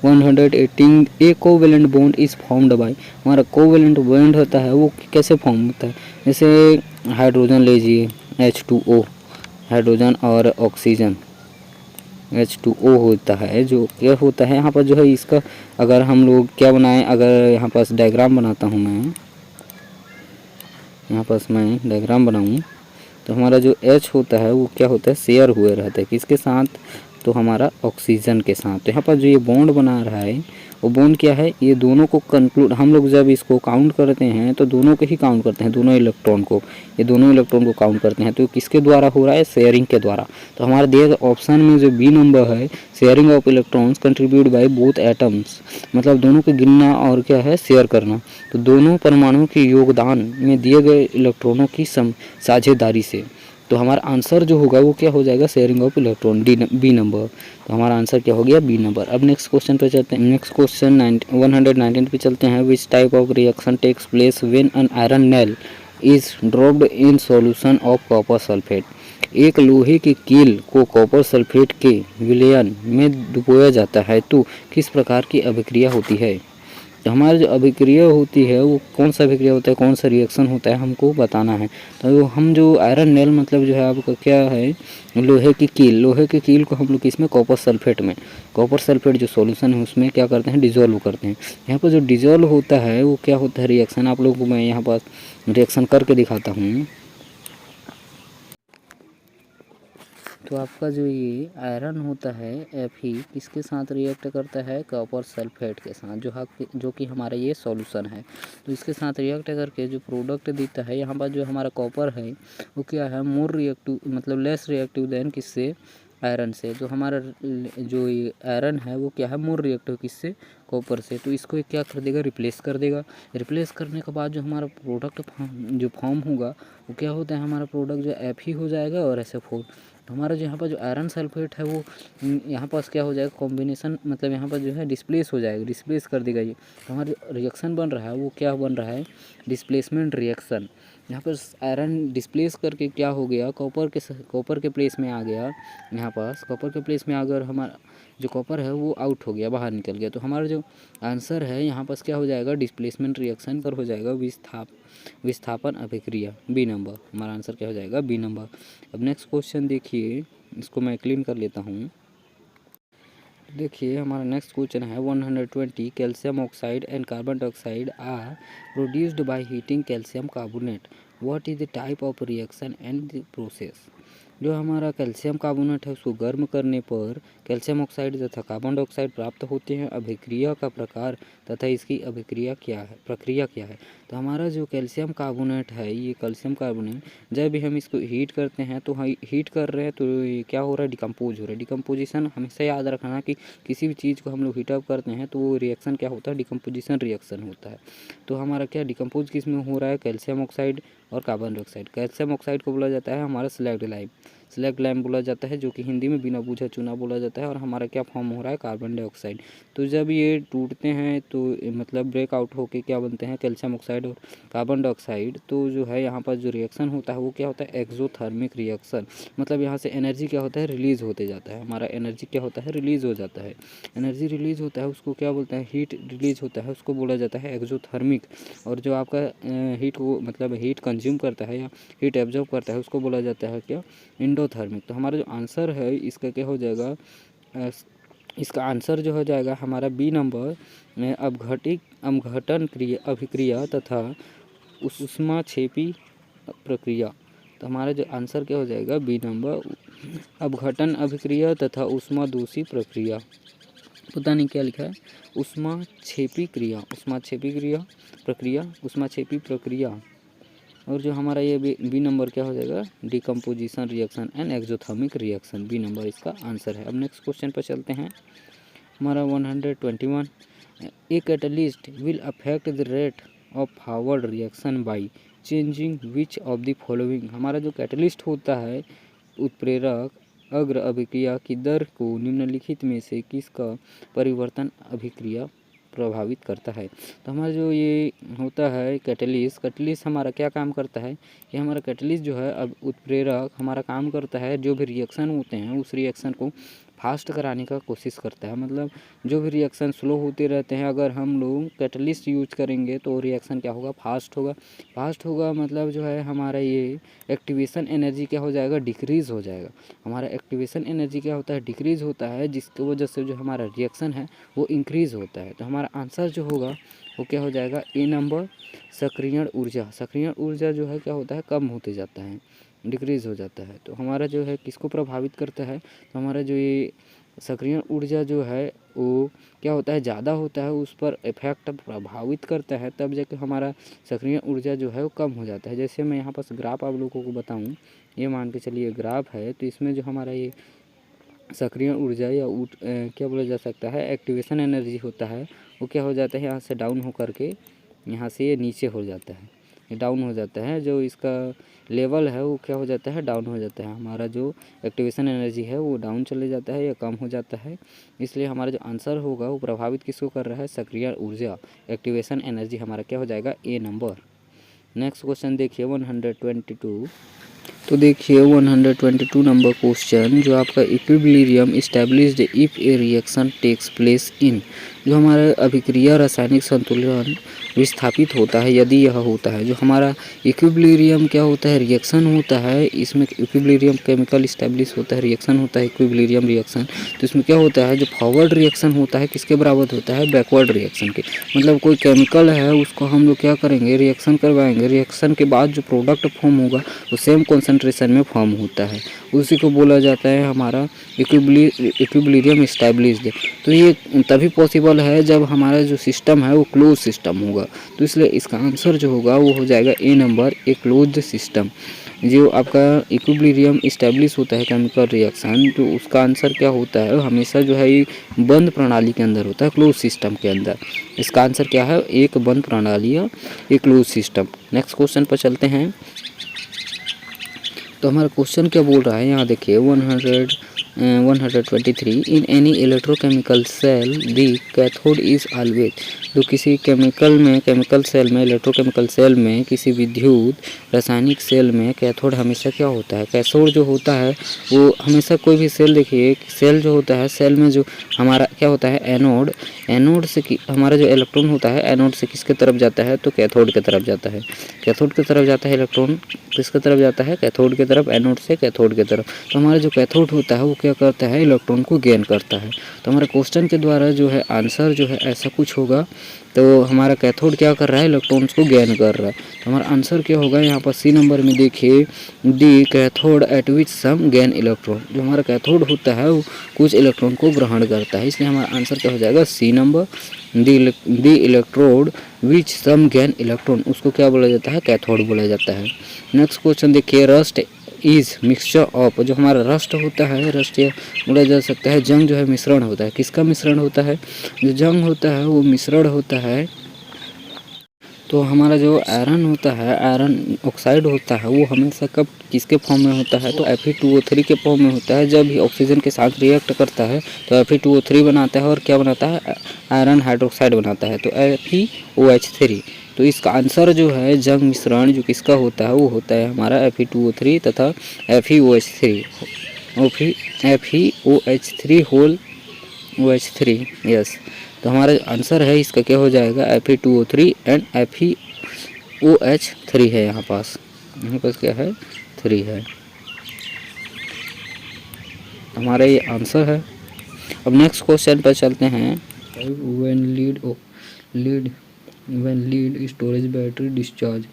118, ए covalent bond is formed by, हमारा कोवेलेंट बॉन्ड होता है वो कैसे फॉर्म होता है। जैसे हाइड्रोजन लीजिए H2O, हाइड्रोजन और ऑक्सीजन, H2O होता है। जो क्या होता है यहाँ पर जो है इसका, अगर हम लोग क्या बनाएं, अगर यहाँ पास डायग्राम बनाता हूँ मैं, यहाँ पास मैं डायग्राम बनाऊँ तो हमारा जो H होता है वो क्या होता है, शेयर हुए रहता है किसके साथ, तो हमारा ऑक्सीजन के साथ। तो यहाँ पर जो ये बॉन्ड बना रहा है वो बॉन्ड क्या है, ये दोनों को कंक्लूड, हम लोग जब इसको काउंट करते हैं तो दोनों को ही काउंट करते हैं, दोनों इलेक्ट्रॉन को, ये दोनों इलेक्ट्रॉन को काउंट करते हैं। तो किसके द्वारा हो रहा है, शेयरिंग के द्वारा। तो हमारे दिए गए ऑप्शन में जो बी नंबर है, sharing of electrons contribute by both atoms, मतलब दोनों को गिनना और क्या है, शेयर करना। तो दोनों परमाणुओं के योगदान में दिए गए इलेक्ट्रॉनों की साझेदारी से। तो हमारा आंसर जो होगा वो क्या हो जाएगा, sharing of electron, B number. तो हमारा आंसर क्या हो गया, बी नंबर। अब नेक्स्ट क्वेश्चन पे चलते हैं। नेक्स्ट क्वेश्चन 119 पे चलते हैं। Which type of reaction takes place when an iron nail is dropped in solution of copper sulphate. एक लोहे की कील को कॉपर सल्फेट के विलयन में डुबोया जाता है तो किस प्रकार की अभिक्रिया होती है। तो हमारी जो अभिक्रिया होती है वो कौन सा अभिक्रिया होता है, कौन सा रिएक्शन होता है, हमको बताना है। तो हम जो आयरन नेल मतलब जो है आपका क्या है, लोहे की कील, लोहे की कील को हम लोग इसमें कॉपर सल्फेट में, कॉपर सल्फेट जो सॉल्यूशन है उसमें क्या करते हैं, डिजोल्व करते हैं। यहाँ पर जो डिजोल्व होता है वो क्या होता है, रिएक्शन। आप लोगों को मैं यहाँ पर रिएक्शन करके दिखाता हूँ। तो आपका जो ये आयरन होता है Fe किसके साथ रिएक्ट करता है, कॉपर सल्फेट के साथ, जो कि हमारा ये सॉल्यूशन है। तो इसके साथ रिएक्ट करके जो प्रोडक्ट देता है, यहाँ पर जो हमारा कॉपर है वो क्या है, मोर रिएक्टिव, मतलब लेस रिएक्टिव देन किससे, आयरन से। जो हमारा जो ये आयरन है वो क्या है, मोर रिएक्टिव किससे, कॉपर से। तो इसको क्या कर देगा, रिप्लेस कर देगा। रिप्लेस करने के बाद जो हमारा प्रोडक्ट जो फॉर्म होगा वो क्या होता है, हमारा प्रोडक्ट जो Fe हो जाएगा और SO4। तो हमारा जो यहाँ पर जो आयरन सल्फेट है वो यहाँ पास क्या हो जाएगा, कॉम्बिनेशन, मतलब यहाँ पर जो है डिस्प्लेस हो जाएगा, डिस्प्लेस कर देगा ये। तो हमारा रिएक्शन बन रहा है वो क्या बन रहा है, डिस्प्लेसमेंट रिएक्शन। यहाँ पर आयरन डिस्प्लेस करके क्या हो गया, कॉपर के प्लेस में आ गया, यहाँ पास कॉपर के प्लेस में आकर हमारा जो कॉपर है वो आउट हो गया, बाहर निकल गया। तो हमारा जो आंसर है यहाँ पास क्या हो जाएगा, डिस्प्लेसमेंट रिएक्शन पर हो जाएगा विस्थापन अभिक्रिया, बी नंबर। हमारा आंसर क्या हो जाएगा, बी नंबर। अब नेक्स्ट क्वेश्चन देखिए, इसको मैं क्लीन कर लेता हूँ। देखिए हमारा नेक्स्ट क्वेश्चन है 120। Calcium oxide and carbon dioxide are produced by heating calcium carbonate. What is the type of reaction and the process. जो हमारा कैल्शियम कार्बोनेट है उसको गर्म करने पर कैल्शियम ऑक्साइड तथा कार्बन डाइऑक्साइड प्राप्त होते हैं। अभिक्रिया का प्रकार तथा इसकी प्रक्रिया क्या है। तो हमारा जो कैल्शियम कार्बोनेट है, ये कैल्शियम कार्बोनेट जब भी हम इसको हीट करते हैं तो हीट कर रहे हैं तो ये क्या हो रहा है, डिकम्पोज हो रहा है। डिकम्पोजिशन हमेशा याद रखना कि किसी भी चीज़ को हम लोग हीटअप करते हैं तो वो रिएक्शन क्या होता है, डिकम्पोजिशन रिएक्शन होता है। तो हमारा क्या डिकम्पोज किस में हो रहा है, कैल्शियम ऑक्साइड और कार्बन डाइऑक्साइड। कैल्शियम ऑक्साइड को बोला जाता है हमारा स्लैग लाइम बोला जाता है, जो कि हिंदी में बिना बूझा चूना बोला जाता है। और हमारा क्या फॉर्म हो रहा है, कार्बन डाइऑक्साइड। तो जब ये टूटते हैं तो मतलब ब्रेकआउट होके क्या बनते हैं, कैल्शियम ऑक्साइड और कार्बन डाइऑक्साइड। तो जो है यहाँ पर जो रिएक्शन होता है वो क्या होता है, एक्सोथर्मिक रिएक्शन। मतलब यहाँ से एनर्जी क्या होता है, रिलीज़ होते जाता है। हमारा एनर्जी क्या होता है, रिलीज़ हो जाता है। एनर्जी रिलीज़ होता है उसको क्या बोलते हैं, हीट रिलीज़ होता है उसको बोला जाता है एक्सोथर्मिक। और जो आपका हीट को मतलब हीट कंज्यूम करता है या हीट एब्जॉर्ब करता है उसको बोला जाता है क्या, इंडोथर्मिक। तो हमारा जो आंसर है इसका क्या हो जाएगा, इसका आंसर जो हो जाएगा हमारा बी नंबर में अपघटन अभिक्रिया तथा ऊष्माक्षेपी प्रक्रिया। तो हमारा जो आंसर क्या हो जाएगा, बी नंबर, अपघटन अभिक्रिया तथा ऊष्मादोषी प्रक्रिया। पता नहीं क्या लिखा है, ऊष्माक्षेपी प्रक्रिया। और जो हमारा ये बी नंबर क्या हो जाएगा, decomposition reaction and exothermic reaction, B number इसका आंसर है। अब नेक्स्ट क्वेश्चन पर चलते हैं। हमारा 121। A catalyst will affect the rate of forward reaction by changing which of the following. हमारा जो कैटलिस्ट होता है, उत्प्रेरक अग्र अभिक्रिया की दर को निम्नलिखित में से किसका परिवर्तन अभिक्रिया प्रभावित करता है। तो हमारा जो ये होता है कैटलिस्ट हमारा क्या काम करता है कि हमारा कैटलिस्ट जो है अब उत्प्रेरक हमारा काम करता है, जो भी रिएक्शन होते हैं उस रिएक्शन को फास्ट कराने का कोशिश करता है। मतलब जो भी रिएक्शन स्लो होते रहते हैं, अगर हम लोग कैटलिस्ट यूज करेंगे तो रिएक्शन क्या होगा, फास्ट होगा। फास्ट होगा मतलब जो है हमारा ये एक्टिवेशन एनर्जी क्या हो जाएगा, डिक्रीज़ हो जाएगा। हमारा एक्टिवेशन एनर्जी क्या होता है, डिक्रीज़ होता है, जिसकी वजह से जो हमारा रिएक्शन है वो इंक्रीज़ होता है। तो हमारा आंसर जो होगा वो क्या हो जाएगा, ए नंबर। सक्रियण ऊर्जा, सक्रियण ऊर्जा जो है क्या होता है, कम होते जाता है, डिक्रीज़ हो जाता है। तो हमारा जो है किसको प्रभावित करता है, तो हमारा जो ये सक्रियण ऊर्जा जो है वो क्या होता है, ज़्यादा होता है, उस पर इफेक्ट प्रभावित करता है, तब जाके हमारा सक्रियण ऊर्जा जो है वो कम हो जाता है। जैसे मैं यहाँ पर ग्राफ आप लोगों को बताऊँ, ये मान के चलिए ग्राफ है, तो इसमें जो हमारा ये सक्रियण ऊर्जा या क्या बोला जा सकता है, एक्टिवेशन एनर्जी होता है, वो क्या हो जाता है, यहाँ से डाउन होकर के यहाँ से ये नीचे हो जाता है, ये डाउन हो जाता है। जो इसका लेवल है वो क्या हो जाता है, डाउन हो जाता है। हमारा जो एक्टिवेशन एनर्जी है वो डाउन चले जाता है या कम हो जाता है। इसलिए हमारा जो आंसर होगा वो प्रभावित किसको कर रहा है, सक्रियण ऊर्जा, एक्टिवेशन एनर्जी हमारा क्या हो जाएगा, ए नंबर। नेक्स्ट क्वेश्चन देखिए 122। तो देखिए 122 नंबर क्वेश्चन, जो आपका equilibrium established if a reaction takes place in, जो हमारा अभिक्रिया रासायनिक संतुलन विस्थापित होता है, यदि यह होता है। जो हमारा इक्विलिब्रियम क्या होता है, रिएक्शन होता है, इसमें इक्विलिब्रियम केमिकल इस्टेब्लिश होता है, रिएक्शन होता है इक्विलिब्रियम रिएक्शन। तो इसमें क्या होता है, जो फॉरवर्ड रिएक्शन होता है किसके बराबर होता है, बैकवर्ड रिएक्शन के। मतलब कोई केमिकल है उसको हम लोग क्या करेंगे, रिएक्शन करवाएंगे, रिएक्शन के बाद जो प्रोडक्ट फॉर्म होगा वो सेम कॉन्सेंट्रेशन में फॉर्म होता है, उसी को बोला जाता है हमारा इक्विलिब्रियम इस्टेब्लिश्ड। तो ये तभी पॉसिबल है जब हमारा जो सिस्टम है वो क्लोज सिस्टम होगा। तो इसलिए इसका आंसर जो होगा वो हो जाएगा ए नंबर, ए क्लोज्ड सिस्टम। जो आपका इक्विलिब्रियम इस्टेब्लिश होता है केमिकल रिएक्शन, तो उसका आंसर क्या होता है, हमेशा जो है ये बंद प्रणाली के अंदर होता है, क्लोज सिस्टम के अंदर। इसका आंसर क्या है, एक बंद प्रणाली या एक क्लोज सिस्टम। नेक्स्ट क्वेश्चन पर चलते हैं। तो हमारा क्वेश्चन क्या बोल रहा है, यहाँ देखिए 123 in any electrochemical cell the cathode is always. तो किसी केमिकल में, केमिकल सेल में, इलेक्ट्रोकेमिकल सेल में, किसी विद्युत रासायनिक सेल में कैथोड हमेशा क्या होता है, कैथोड जो होता है वो हमेशा, कोई भी सेल देखिए, सेल जो होता है, सेल में जो हमारा क्या होता है, एनोड, एनोड से हमारा जो इलेक्ट्रॉन होता है एनोड से किसके तरफ जाता है, तो कैथोड की तरफ जाता है। कैथोड की तरफ जाता है इलेक्ट्रॉन, किसके तरफ जाता है, कैथोड की तरफ, एनोड से कैथोड की तरफ। तो हमारा जो कैथोड होता है वो क्या करता है, इलेक्ट्रॉन को गेन करता है। तो हमारे क्वेश्चन के द्वारा जो है आंसर जो है ऐसा कुछ होगा। तो हमारा कैथोड क्या कर रहा है, इलेक्ट्रॉन्स को गेन कर रहा है। तो हमारा आंसर क्या होगा, यहाँ पर सी नंबर में देखिए, the cathode at which some gain electron. जो हमारा कैथोड होता है वो कुछ इलेक्ट्रॉन को ग्रहण करता है, इसलिए हमारा आंसर क्या हो जाएगा, सी नंबर, दी इलेक्ट्रोड विच सम गेन इलेक्ट्रॉन, उसको क्या बोला जाता है, कैथोड बोला जाता है। नेक्स्ट क्वेश्चन देखिए, रस्ट इज मिक्सचर ऑफ। जो हमारा रस्ट होता है, रस्ट या बोला जा सकता है जंग, जो है मिश्रण होता है, किसका मिश्रण होता है, जो जंग होता है वो मिश्रण होता है। तो हमारा जो आयरन होता है, आयरन ऑक्साइड होता है, वो हमेशा कब किसके फॉर्म में होता है, तो Fe2O3 के फॉर्म में होता है। जब भी ऑक्सीजन के साथ रिएक्ट करता है तो Fe2O3 बनाता है, और क्या बनाता है, आयरन हाइड्रोक्साइड बनाता है, तो FeOH3। तो इसका आंसर जो है जंग मिश्रण जो किसका होता है, वो होता है हमारा Fe2O3 तथा FeOH3, FeOH3 whole OH3, yes. तो हमारा आंसर है इसका क्या हो जाएगा, Fe2O3 एंड FeOH3 है। यहाँ पास क्या है, 3 है, हमारा ये आंसर है। अब नेक्स्ट क्वेश्चन पर चलते हैं। When lead storage battery discharge,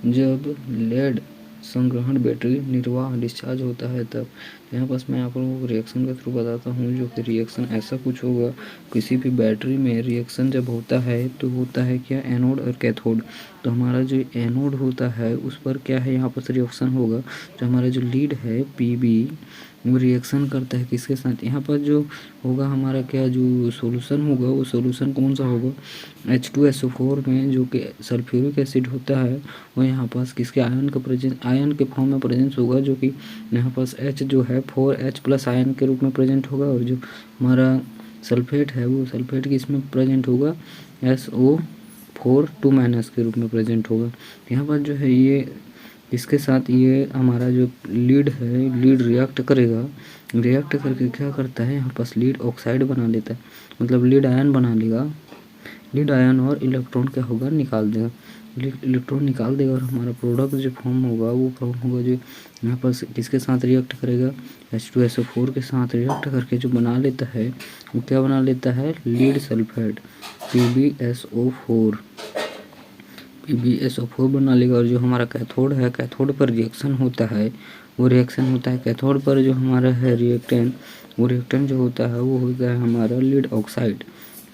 जब लेड संग्रहण बैटरी निर्वाह डिस्चार्ज होता है तब। यहाँ पास मैं आप लोगों को रिएक्शन के थ्रू बताता हूँ, जो कि रिएक्शन ऐसा कुछ होगा, किसी भी बैटरी में रिएक्शन जब होता है तो होता है क्या, एनोड और कैथोड। तो हमारा जो एनोड होता है उस पर क्या है, यहाँ पर रिएक्शन होगा। जो हमारा जो लीड है पीबी, वो रिएक्शन करता है किसके साथ, यहाँ पर जो होगा हमारा क्या, जो सॉल्यूशन होगा वो सॉल्यूशन कौन सा होगा, H2SO4 में जो कि सल्फ्यूरिक एसिड होता है, वो यहाँ पास किसके, आयन का प्रेजेंस, आयन के फॉर्म में प्रेजेंस होगा, जो कि यहाँ पास H जो है 4H+ आयन के रूप में प्रेजेंट होगा, और जो हमारा सल्फेट है वो सल्फेट किस में प्रेजेंट होगा, SO4 2- के रूप में प्रेजेंट होगा। यहाँ पर जो है ये इसके साथ ये हमारा जो लीड है, लीड रिएक्ट करेगा, रिएक्ट करके क्या करता है, यहाँ पास लीड ऑक्साइड बना लेता है, मतलब लीड आयन बना लेगा। लीड आयन और इलेक्ट्रॉन क्या होगा, निकाल देगा, इलेक्ट्रॉन निकाल देगा और हमारा प्रोडक्ट जो फॉर्म होगा वो फॉर्म होगा जो यहाँ पर किसके साथ रिएक्ट करेगा, H2SO4 के साथ रिएक्ट करके जो बना लेता है वो क्या बना लेता है, लीड सल्फेट PbSO4 बना लेगा। और जो हमारा कैथोड है, कैथोड पर रिएक्शन होता है, वो रिएक्शन होता है कैथोड पर जो हमारा है रिएक्टेंट, वो रिएक्टेंट जो होता है वो होता है हमारा lead oxide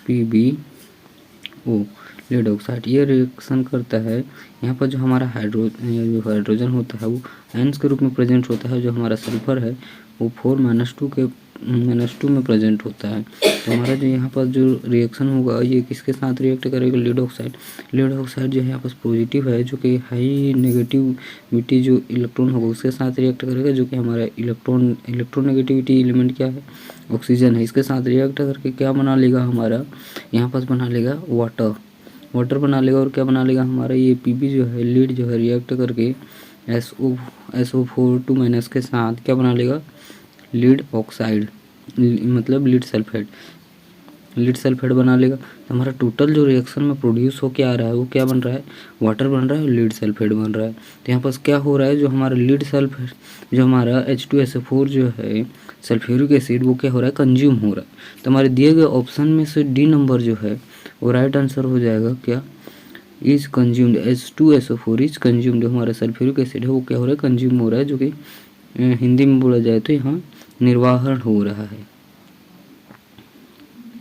PbO, lead oxide. ये रिएक्शन करता है, यहाँ पर जो हमारा हाइड्रोजन होता है वो आयंस के रूप में प्रेजेंट होता है, जो हमारा सल्फर है वो 4-2 में प्रेजेंट होता है। तो हमारा जो यहाँ पर जो रिएक्शन होगा ये किसके साथ रिएक्ट करेगा, लीड ऑक्साइड। लीड ऑक्साइड जो है यहाँ पर पॉजिटिव है, जो कि हाई नेगेटिविटी जो इलेक्ट्रॉन होगा उसके साथ रिएक्ट करेगा, जो कि हमारा इलेक्ट्रोनेगेटिविटी एलिमेंट क्या है, ऑक्सीजन है। इसके साथ रिएक्ट करके क्या बना लेगा, हमारा यहाँ पर बना लेगा वाटर बना लेगा। और क्या बना लेगा, हमारा ये Pb जो है, लीड जो है रिएक्ट करके SO4 2- के साथ क्या बना लेगा, लीड ऑक्साइड, मतलब लीड सल्फेट बना लेगा। तो हमारा टोटल जो रिएक्शन में प्रोड्यूस हो के आ रहा है वो क्या बन रहा है, वाटर बन रहा है और लीड सल्फेट बन रहा है। तो यहाँ पर क्या हो रहा है, जो हमारा लीड सल्फेट, जो हमारा H2SO4 जो है सल्फ्यूरिक एसिड, वो क्या हो रहा है, कंज्यूम हो रहा है। तो हमारे दिए गए ऑप्शन में से डी नंबर जो है वो राइट आंसर हो जाएगा, क्या, is consumed, H2SO4 is consumed. हमारा सल्फ्यूरिक एसिड है वो क्या हो रहा है, कंज्यूम हो रहा है, जो कि हिंदी में बोला जाए तो यहाँ निर्वाहन हो रहा है।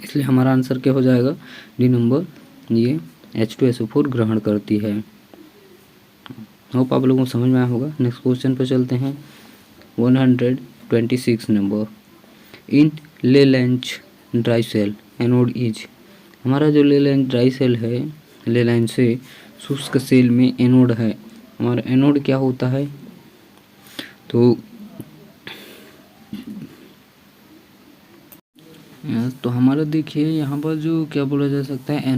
इसलिए हमारा आंसर क्या हो जाएगा, डी नंबर, ये H2SO4 ग्रहण करती है। होप आप लोगों को समझ में आया होगा। नेक्स्ट क्वेश्चन पर चलते हैं, 126 number. In Leclanche dry cell anode is, हमारा जो लेलैंज ड्राई सेल है, लेलैंज से शुष्क सेल में एनोड है। हमारा एनोड क्या होता है, तो हमारा देखिए यहाँ पर जो क्या बोला जा सकता है,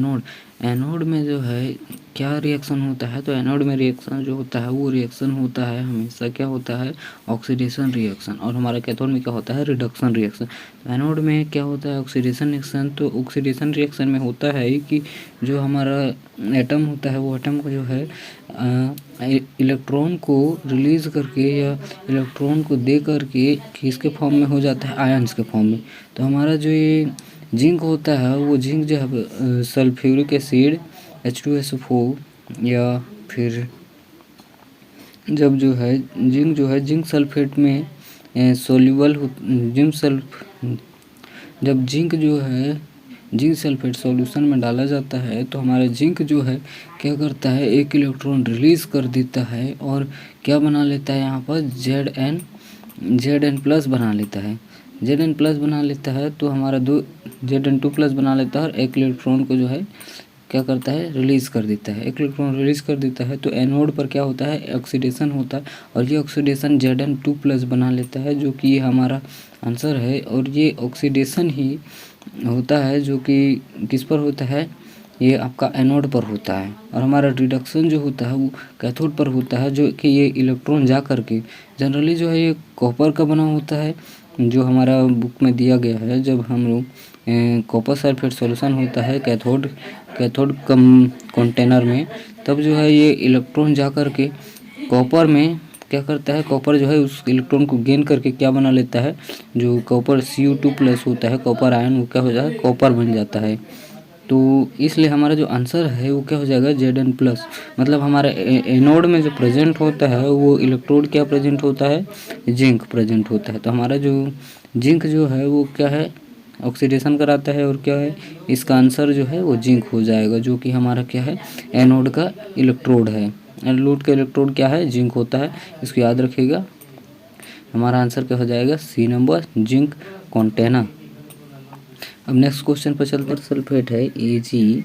एनोड में जो है क्या रिएक्शन होता है, तो एनोड में रिएक्शन जो होता है वो रिएक्शन होता है हमेशा क्या होता है, ऑक्सीडेशन रिएक्शन। और हमारा कैथोड में क्या होता है, रिडक्शन रिएक्शन। तो एनोड में क्या होता है, ऑक्सीडेशन रिएक्शन। तो ऑक्सीडेशन रिएक्शन में होता है कि जो हमारा एटम होता है वो एटम को जो है इलेक्ट्रॉन को रिलीज करके या इलेक्ट्रॉन को दे करके किसके फॉर्म में हो जाता है, आयंस के फॉर्म में। तो हमारा जो ये जिंक होता है वो जिंक जो है सल्फ्यूरिक एसिड H2SO4 या फिर जब जो है जिंक सल्फेट में सोल्यूबल जब जिंक सल्फेट सॉल्यूशन में डाला जाता है तो हमारा जिंक जो है क्या करता है, एक इलेक्ट्रॉन रिलीज कर देता है और क्या बना लेता है, यहाँ पर Zn+ बना लेता है। Zn+ बना लेता है तो हमारा Zn2+ बना लेता है और एक इलेक्ट्रॉन को जो है क्या करता है, रिलीज़ कर देता है। एक इलेक्ट्रॉन रिलीज़ कर देता है तो एनोड पर क्या होता है, ऑक्सीडेशन होता है और ये ऑक्सीडेशन Zn2+ बना लेता है, जो कि ये हमारा आंसर है। और ये ऑक्सीडेशन ही होता है जो कि किस पर होता है, ये आपका एनोड पर होता है। और हमारा रिडक्शन जो होता है वो कैथोड पर होता है, जो कि ये इलेक्ट्रॉन जा करके जनरली जो है ये कॉपर का बना होता है, जो हमारा बुक में दिया गया है। जब हम लोग कॉपर सल्फेट सॉल्यूशन होता है कैथोड कंटेनर में, तब जो है ये इलेक्ट्रॉन जा कर के कॉपर में क्या करता है, कॉपर जो है उस इलेक्ट्रॉन को गेन करके क्या बना लेता है, जो कॉपर Cu2+ होता है, कॉपर आयन, वो क्या हो जाता है, कॉपर बन जाता है। तो इसलिए हमारा जो आंसर है वो क्या हो जाएगा, Zn+। मतलब हमारे एनोड में जो प्रेजेंट होता है वो इलेक्ट्रोड क्या प्रेजेंट होता है, जिंक प्रेजेंट होता है। तो हमारा जो जिंक जो है वो क्या है, ऑक्सीडेशन कराता है और क्या है, इसका आंसर जो है वो जिंक हो जाएगा, जो कि हमारा क्या है, एनोड का इलेक्ट्रोड है। एनोड का इलेक्ट्रोड क्या है, जिंक होता है, इसको याद रखिएगा। हमारा आंसर क्या हो जाएगा, सी नंबर, जिंक कंटेनर। अब नेक्स्ट क्वेश्चन पर चलते हैं। सल्फेट है AgSO4।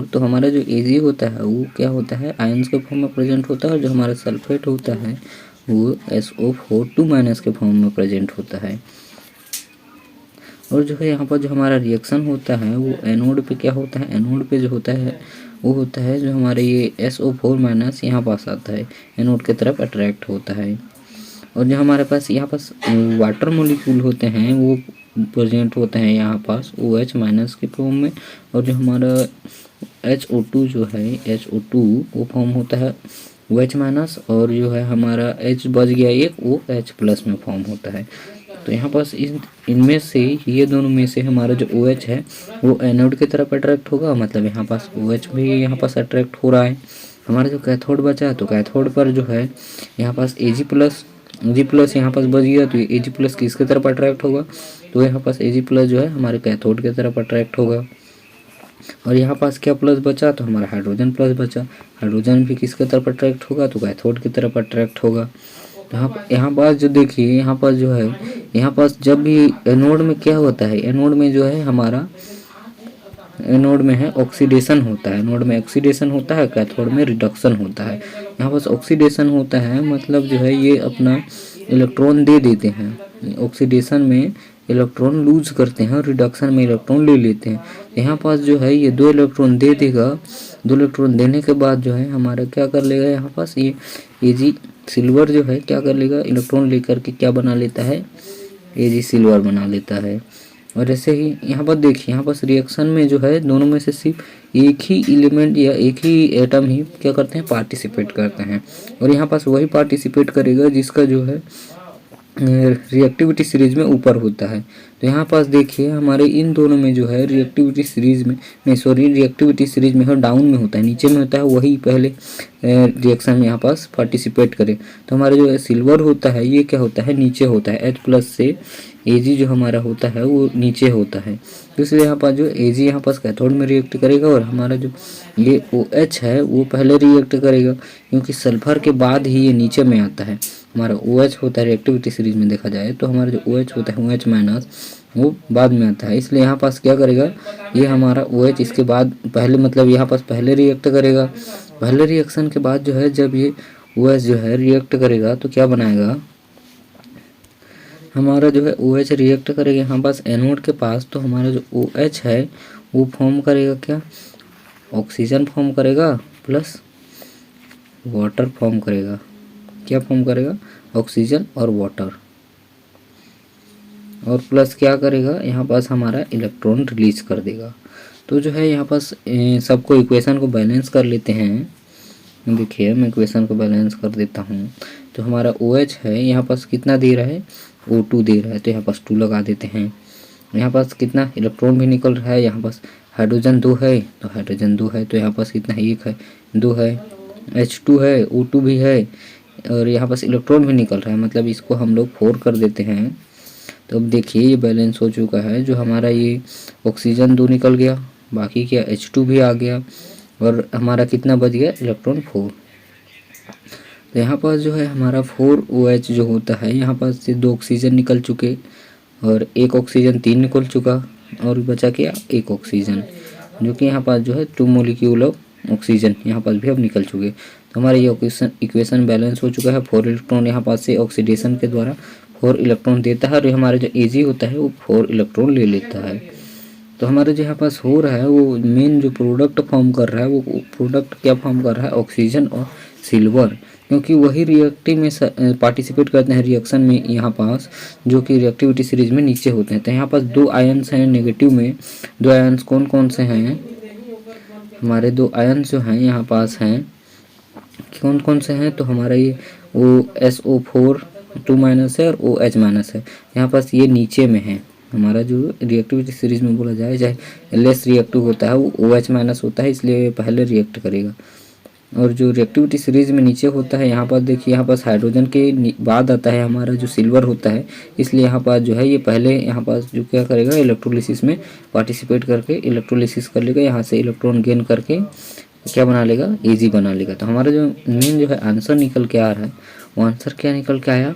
तो हमारा जो Ag होता है वो क्या होता है, आयंस के फॉर्म में प्रेजेंट होता है, और जो हमारा सल्फेट होता है वो SO4 2- के फॉर्म में प्रेजेंट होता है। और जो है यहाँ पर जो हमारा रिएक्शन होता है वो एनोड पे क्या होता है, एनोड पे जो होता है वो होता है जो हमारे ये SO4 माइनस यहाँ पास आता है, एनोड की तरफ अट्रैक्ट होता है। और जो हमारे पास यहाँ पास वाटर मोलिक्यूल होते हैं वो प्रेजेंट होते हैं यहाँ पास OH माइनस के फॉर्म में। और जो हमारा HO2 जो है HO2 वो फॉर्म होता है OH माइनस, और जो है हमारा H बच गया एक वो H प्लस में फॉर्म होता है। तो यहाँ पास इनमें से ये दोनों में से हमारा जो OH है वो एनोड की तरफ अट्रैक्ट होगा, मतलब यहाँ पास OH भी यहाँ पास अट्रैक्ट हो रहा है। हमारा जो कैथोड बचा है तो कैथोड पर जो है यहाँ पास Ag प्लस यहाँ पास बच गया, तो ये Ag प्लस किसकी तरफ अट्रैक्ट होगा, तो यहाँ पास Ag प्लस जो है हमारे कैथोड की तरफ अट्रैक्ट होगा। और यहाँ पास क्या प्लस बचा, तो हमारा हाइड्रोजन प्लस बचा, हाइड्रोजन भी किसकी तरफ अट्रैक्ट होगा, तो कैथोड की तरफ अट्रैक्ट होगा। यहाँ पास जो देखिए यहाँ पास जो है यहाँ पास जब भी एनोड में क्या होता है, एनोड में जो है हमारा एनोड में है ऑक्सीडेशन होता है, एनोड में ऑक्सीडेशन होता है, कैथोड में रिडक्शन होता है। यहाँ पास ऑक्सीडेशन होता है मतलब जो है ये अपना इलेक्ट्रॉन दे देते हैं, ऑक्सीडेशन में इलेक्ट्रॉन लूज करते हैं और रिडक्शन में इलेक्ट्रॉन ले लेते हैं। यहाँ पास जो है ये 2 इलेक्ट्रॉन दे देगा, 2 इलेक्ट्रॉन देने के बाद जो है हमारा क्या कर लेगा, यहाँ पास ये Ag सिल्वर जो है क्या कर लेगा, इलेक्ट्रॉन लेकर के क्या बना लेता है, Ag सिल्वर बना लेता है। और ऐसे ही यहाँ पर देखिए यहाँ पर रिएक्शन में जो है दोनों में से सिर्फ एक ही एलिमेंट या एक ही एटम ही क्या करते हैं, पार्टिसिपेट करते हैं। और यहाँ पास वही पार्टिसिपेट करेगा जिसका जो है रिएक्टिविटी सीरीज में ऊपर होता है। तो यहाँ पास देखिए हमारे इन दोनों में जो है रिएक्टिविटी सीरीज में रिएक्टिविटी सीरीज में डाउन में होता है, नीचे में होता है, वही पहले रिएक्शन में यहाँ पास पार्टिसिपेट करे। तो हमारा जो सिल्वर होता है ये क्या होता है, नीचे होता है, H प्लस से Ag जो हमारा होता है वो नीचे होता है। तो इसलिए यहाँ पास जो Ag यहाँ पास कैथोड में रिएक्ट करेगा और हमारा जो ये OH है वो पहले रिएक्ट करेगा, क्योंकि सल्फर के बाद ही ये नीचे में आता है। हमारा OH होता है रिएक्टिविटी सीरीज में देखा जाए तो हमारा जो OH होता है OH माइनस वो बाद में आता है। इसलिए यहाँ पास क्या करेगा, ये हमारा OH इसके बाद पहले मतलब यहाँ पास पहले रिएक्ट करेगा, पहले रिएक्शन के बाद जो है जब ये OH जो है रिएक्ट करेगा तो क्या बनाएगा, हमारा जो है OH रिएक्ट करेगा यहाँ पास एनोड के पास, तो हमारा जो OH है वो फॉर्म करेगा क्या, ऑक्सीजन फॉर्म करेगा प्लस वाटर फॉर्म करेगा। क्या फॉर्म करेगा, ऑक्सीजन और वाटर, और प्लस क्या करेगा यहाँ पास हमारा इलेक्ट्रॉन रिलीज कर देगा। तो जो है यहाँ पास सबको इक्वेशन को बैलेंस कर लेते हैं। देखिए मैं इक्वेशन को बैलेंस कर देता हूँ। तो हमारा OH है यहाँ पास कितना दे रहा है, O2 दे रहा है, तो यहाँ पास 2 लगा देते हैं। यहाँ पास कितना इलेक्ट्रॉन भी निकल रहा है, यहाँ पास हाइड्रोजन 2 है तो हाइड्रोजन 2 है, तो यहाँ पास कितना है, 1 है, 2 है, H2 है, O2 भी है, और यहाँ पास इलेक्ट्रॉन भी निकल रहा है, मतलब इसको हम लोग 4 कर देते हैं। तो अब देखिए ये बैलेंस हो चुका है, जो हमारा ये ऑक्सीजन 2 निकल गया, बाकी क्या H2 भी आ गया, और हमारा कितना बच गया, इलेक्ट्रॉन 4। तो यहाँ पास जो है हमारा 4OH जो होता है, यहाँ पास से 2 ऑक्सीजन निकल चुके और 1 ऑक्सीजन 3 निकल चुका, और बचा क्या, 1 ऑक्सीजन, जो कि यहाँ पास जो है 2 मोलिक्यूल ऑफ ऑक्सीजन यहाँ पास भी अब निकल चुके। तो हमारा ये इक्वेशन बैलेंस हो चुका है। 4 इलेक्ट्रॉन यहाँ पास से ऑक्सीडेशन के द्वारा 4 इलेक्ट्रॉन देता है, और हमारा जो Ag होता है वो 4 इलेक्ट्रॉन ले लेता है। तो हमारा जो यहाँ पास हो रहा है वो मेन जो प्रोडक्ट फॉर्म कर रहा है वो प्रोडक्ट क्या फॉर्म कर रहा है, ऑक्सीजन और सिल्वर, क्योंकि वही रिएक्टिव में पार्टिसिपेट करते हैं रिएक्शन में यहाँ पास, जो कि रिएक्टिविटी सीरीज में नीचे होते हैं। तो यहाँ पास 2 आयन्स हैं नेगेटिव में, 2 आयन्स कौन कौन से हैं, हमारे 2 आयन्स जो हैं यहाँ पास हैं कौन कौन से हैं, तो हमारा ये वो SO4 2 माइनस है और OH माइनस है, यहाँ पास ये नीचे में है। हमारा जो रिएक्टिविटी सीरीज में बोला जाए चाहे लेस रिएक्टिव होता है वो OH माइनस होता है, इसलिए पहले रिएक्ट करेगा। और जो रिएक्टिविटी सीरीज में नीचे होता है यहाँ पर देखिए यहाँ पास हाइड्रोजन के बाद आता है हमारा जो सिल्वर होता है, इसलिए यहाँ पास जो है ये पहले यहाँ पास जो क्या करेगा, इलेक्ट्रोलिसिस में पार्टिसिपेट करके इलेक्ट्रोलिसिस कर लेगा, यहाँ से इलेक्ट्रॉन गेन करके क्या बना लेगा, Ag बना लेगा। तो हमारा जो मेन जो है आंसर निकल के आ रहा है वो आंसर क्या निकल के आया,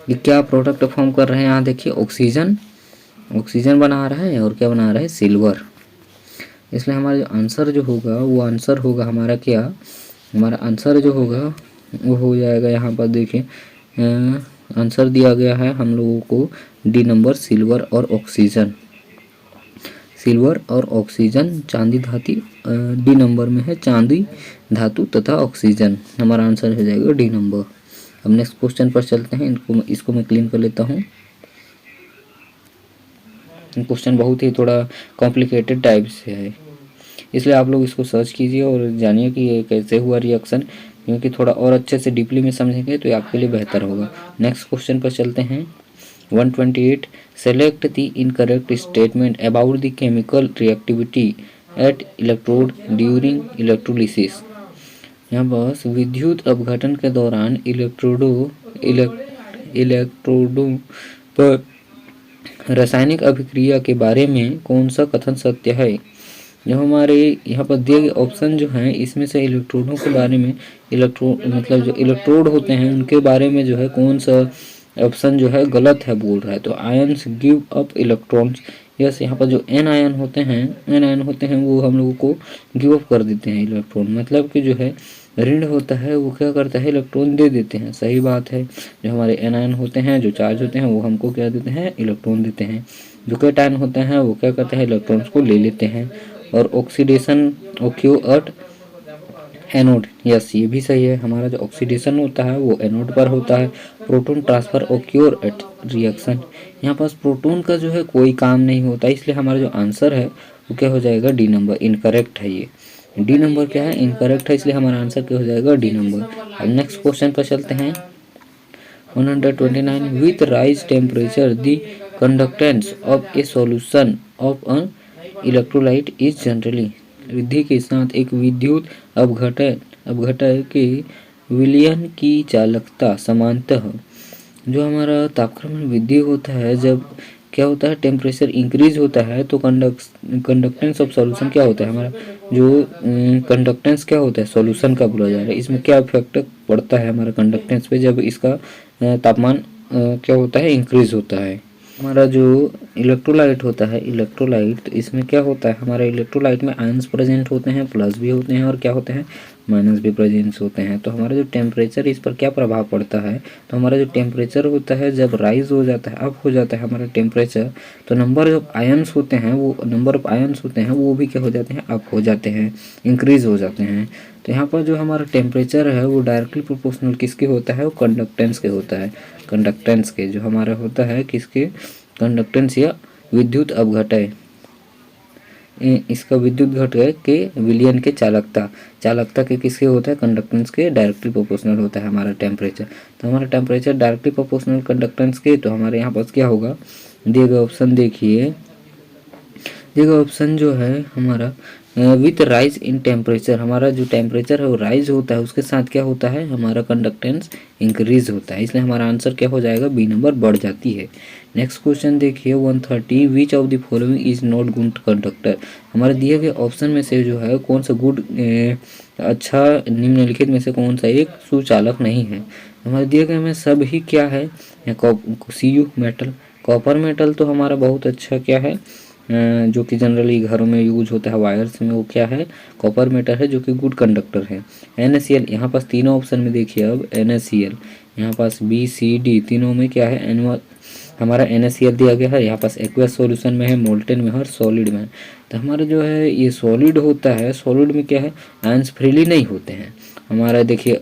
ये क्या प्रोडक्ट फॉर्म कर रहे हैं, यहाँ देखिए ऑक्सीजन बना रहा है और क्या बना रहा है, सिल्वर। इसलिए हमारा जो आंसर जो होगा वो आंसर होगा हमारा क्या, हमारा आंसर जो होगा वो हो जाएगा, यहाँ पर देखिए आंसर दिया गया है हम लोगों को D नंबर सिल्वर और ऑक्सीजन। सिल्वर और ऑक्सीजन चांदी धातु डी नंबर में है चांदी धातु तथा ऑक्सीजन। हमारा आंसर हो जाएगा डी नंबर। अब नेक्स्ट क्वेश्चन पर चलते हैं। इसको मैं क्लीन कर लेता हूँ। क्वेश्चन बहुत ही थोड़ा कॉम्प्लिकेटेड टाइप से है, इसलिए आप लोग इसको सर्च कीजिए और जानिए कि ये कैसे हुआ रिएक्शन, क्योंकि थोड़ा और अच्छे से डीपली में समझेंगे तो ये आपके लिए बेहतर होगा। नेक्स्ट क्वेश्चन पर चलते हैं। 128 select the incorrect statement about the chemical reactivity at electrode during electrolysis. यहाँ बस विद्युत अपघटन के दौरान इलेक्ट्रोडों पर रासायनिक अभिक्रिया के बारे में कौन सा कथन सत्य है। जो हमारे यहाँ पर दिए गए ऑप्शन जो हैं इसमें से इलेक्ट्रोडों के बारे में मतलब जो इलेक्ट्रोड होते हैं उनके बारे में जो है कौन सा ऑप्शन जो है गलत है बोल रहा है। तो ions give up electrons, yes यहाँ पर जो एन आयन होते हैं वो हम लोगों को गिव अप कर देते हैं इलेक्ट्रॉन, मतलब कि जो है ऋण होता है वो क्या करता है इलेक्ट्रॉन दे देते हैं। सही बात है। जो हमारे एनायन होते हैं जो चार्ज होते हैं वो हमको क्या देते हैं इलेक्ट्रॉन देते हैं। जो कैटायन होते हैं वो क्या करते हैं इलेक्ट्रॉन्स को ले लेते हैं। और oxidation OQ at anode, yes ये भी सही है। हमारा जो ऑक्सीडेशन होता है वो एनोड पर होता है। Proton transfer occur eight reaction, यहाँ पास प्रोटॉन का जो है कोई काम नहीं होता, इसलिए हमारा जो आंसर है वो क्या हो जाएगा डी नंबर। इनकरेक्ट है ये डी नंबर क्या है इनकरेक्ट है, इसलिए हमारा आंसर क्या हो जाएगा डी नंबर। अब नेक्स्ट क्वेश्चन पर चलते हैं। 129 with rise temperature the conductance of A solution of an electrolyte is generally, वृद्धि के साथ एक विद्युत अपघटन के विलयन की चालकता सामान्यतः जो हमारा तापक्रम में वृद्धि होता है, जब क्या होता है टेम्परेचर इंक्रीज होता है तो कंडक्टेंस ऑफ सॉल्यूशन क्या होता है हमारा जो कंडक्टेंस क्या होता है सॉल्यूशन का बोला जा रहा है। इसमें क्या इफेक्ट पड़ता है हमारा कंडक्टेंस पे जब इसका तापमान क्या होता है इंक्रीज होता है। हमारा जो इलेक्ट्रोलाइट होता है इलेक्ट्रोलाइट, तो इसमें क्या होता है हमारे इलेक्ट्रोलाइट में आयंस प्रेजेंट होते हैं, प्लस भी होते हैं और क्या होते हैं माइनस भी प्रेजेंट होते हैं। तो हमारा जो टेम्परेचर इस पर क्या प्रभाव पड़ता है, तो हमारा जो टेम्परेचर होता है जब राइज हो जाता है अप हो जाता है हमारा टेम्परेचर, तो नंबर ऑफ आयंस होते हैं वो भी क्या हो जाते हैं अप हो जाते हैं, इंक्रीज हो जाते हैं। तो यहाँ पर जो हमारा टेम्परेचर है वो डायरेक्टली प्रोपोर्शनल किसके होता है वो कंडक्टेंस के होता है। कंडक्टेंस के जो हमारा होता है किसके कंडक्टेंस या विद्युत अपघटन, इसका विद्युत घटक के विलयन के चालकता के किसके होता है कंडक्टेंस के डायरेक्टली प्रोपोर्शनल होता है हमारा टेम्परेचर। तो हमारा टेम्परेचर डायरेक्टली प्रोपोर्शनल कंडक्टेंस के, तो हमारे यहाँ पास क्या होगा दिए गए ऑप्शन देखिए, दिए गए ऑप्शन जो है हमारा विथ राइज इन टेम्परेचर, हमारा जो टेम्परेचर है वो राइज होता है उसके साथ क्या होता है हमारा कंडक्टेंस इंक्रीज होता है, इसलिए हमारा आंसर क्या हो जाएगा बी नंबर बढ़ जाती है। नेक्स्ट क्वेश्चन देखिए 130 विच of the following is not good conductor, हमारे दिए गए ऑप्शन में से जो है कौन सा गुड अच्छा निम्नलिखित में से कौन सा एक सुचालक नहीं है। हमारे दिए गए में सब ही क्या है CU मेटल, कॉपर मेटल तो हमारा बहुत अच्छा क्या है जो कि जनरली घरों में यूज होता है वायर्स में, वो क्या है कॉपर मेटल है जो कि गुड कंडक्टर है। NaCl यहाँ पास तीनों ऑप्शन में देखिए, अब NaCl यहाँ पास B, C, D तीनों में क्या है एनुअल हमारा NaCl दिया गया है। यहाँ पास एक्वस सॉल्यूशन में है, मोल्टेन में है और सॉलिड में है। तो हमारा जो है ये सॉलिड होता है, सॉलिड में क्या है आयंस फ्रीली नहीं होते हैं। हमारा देखिए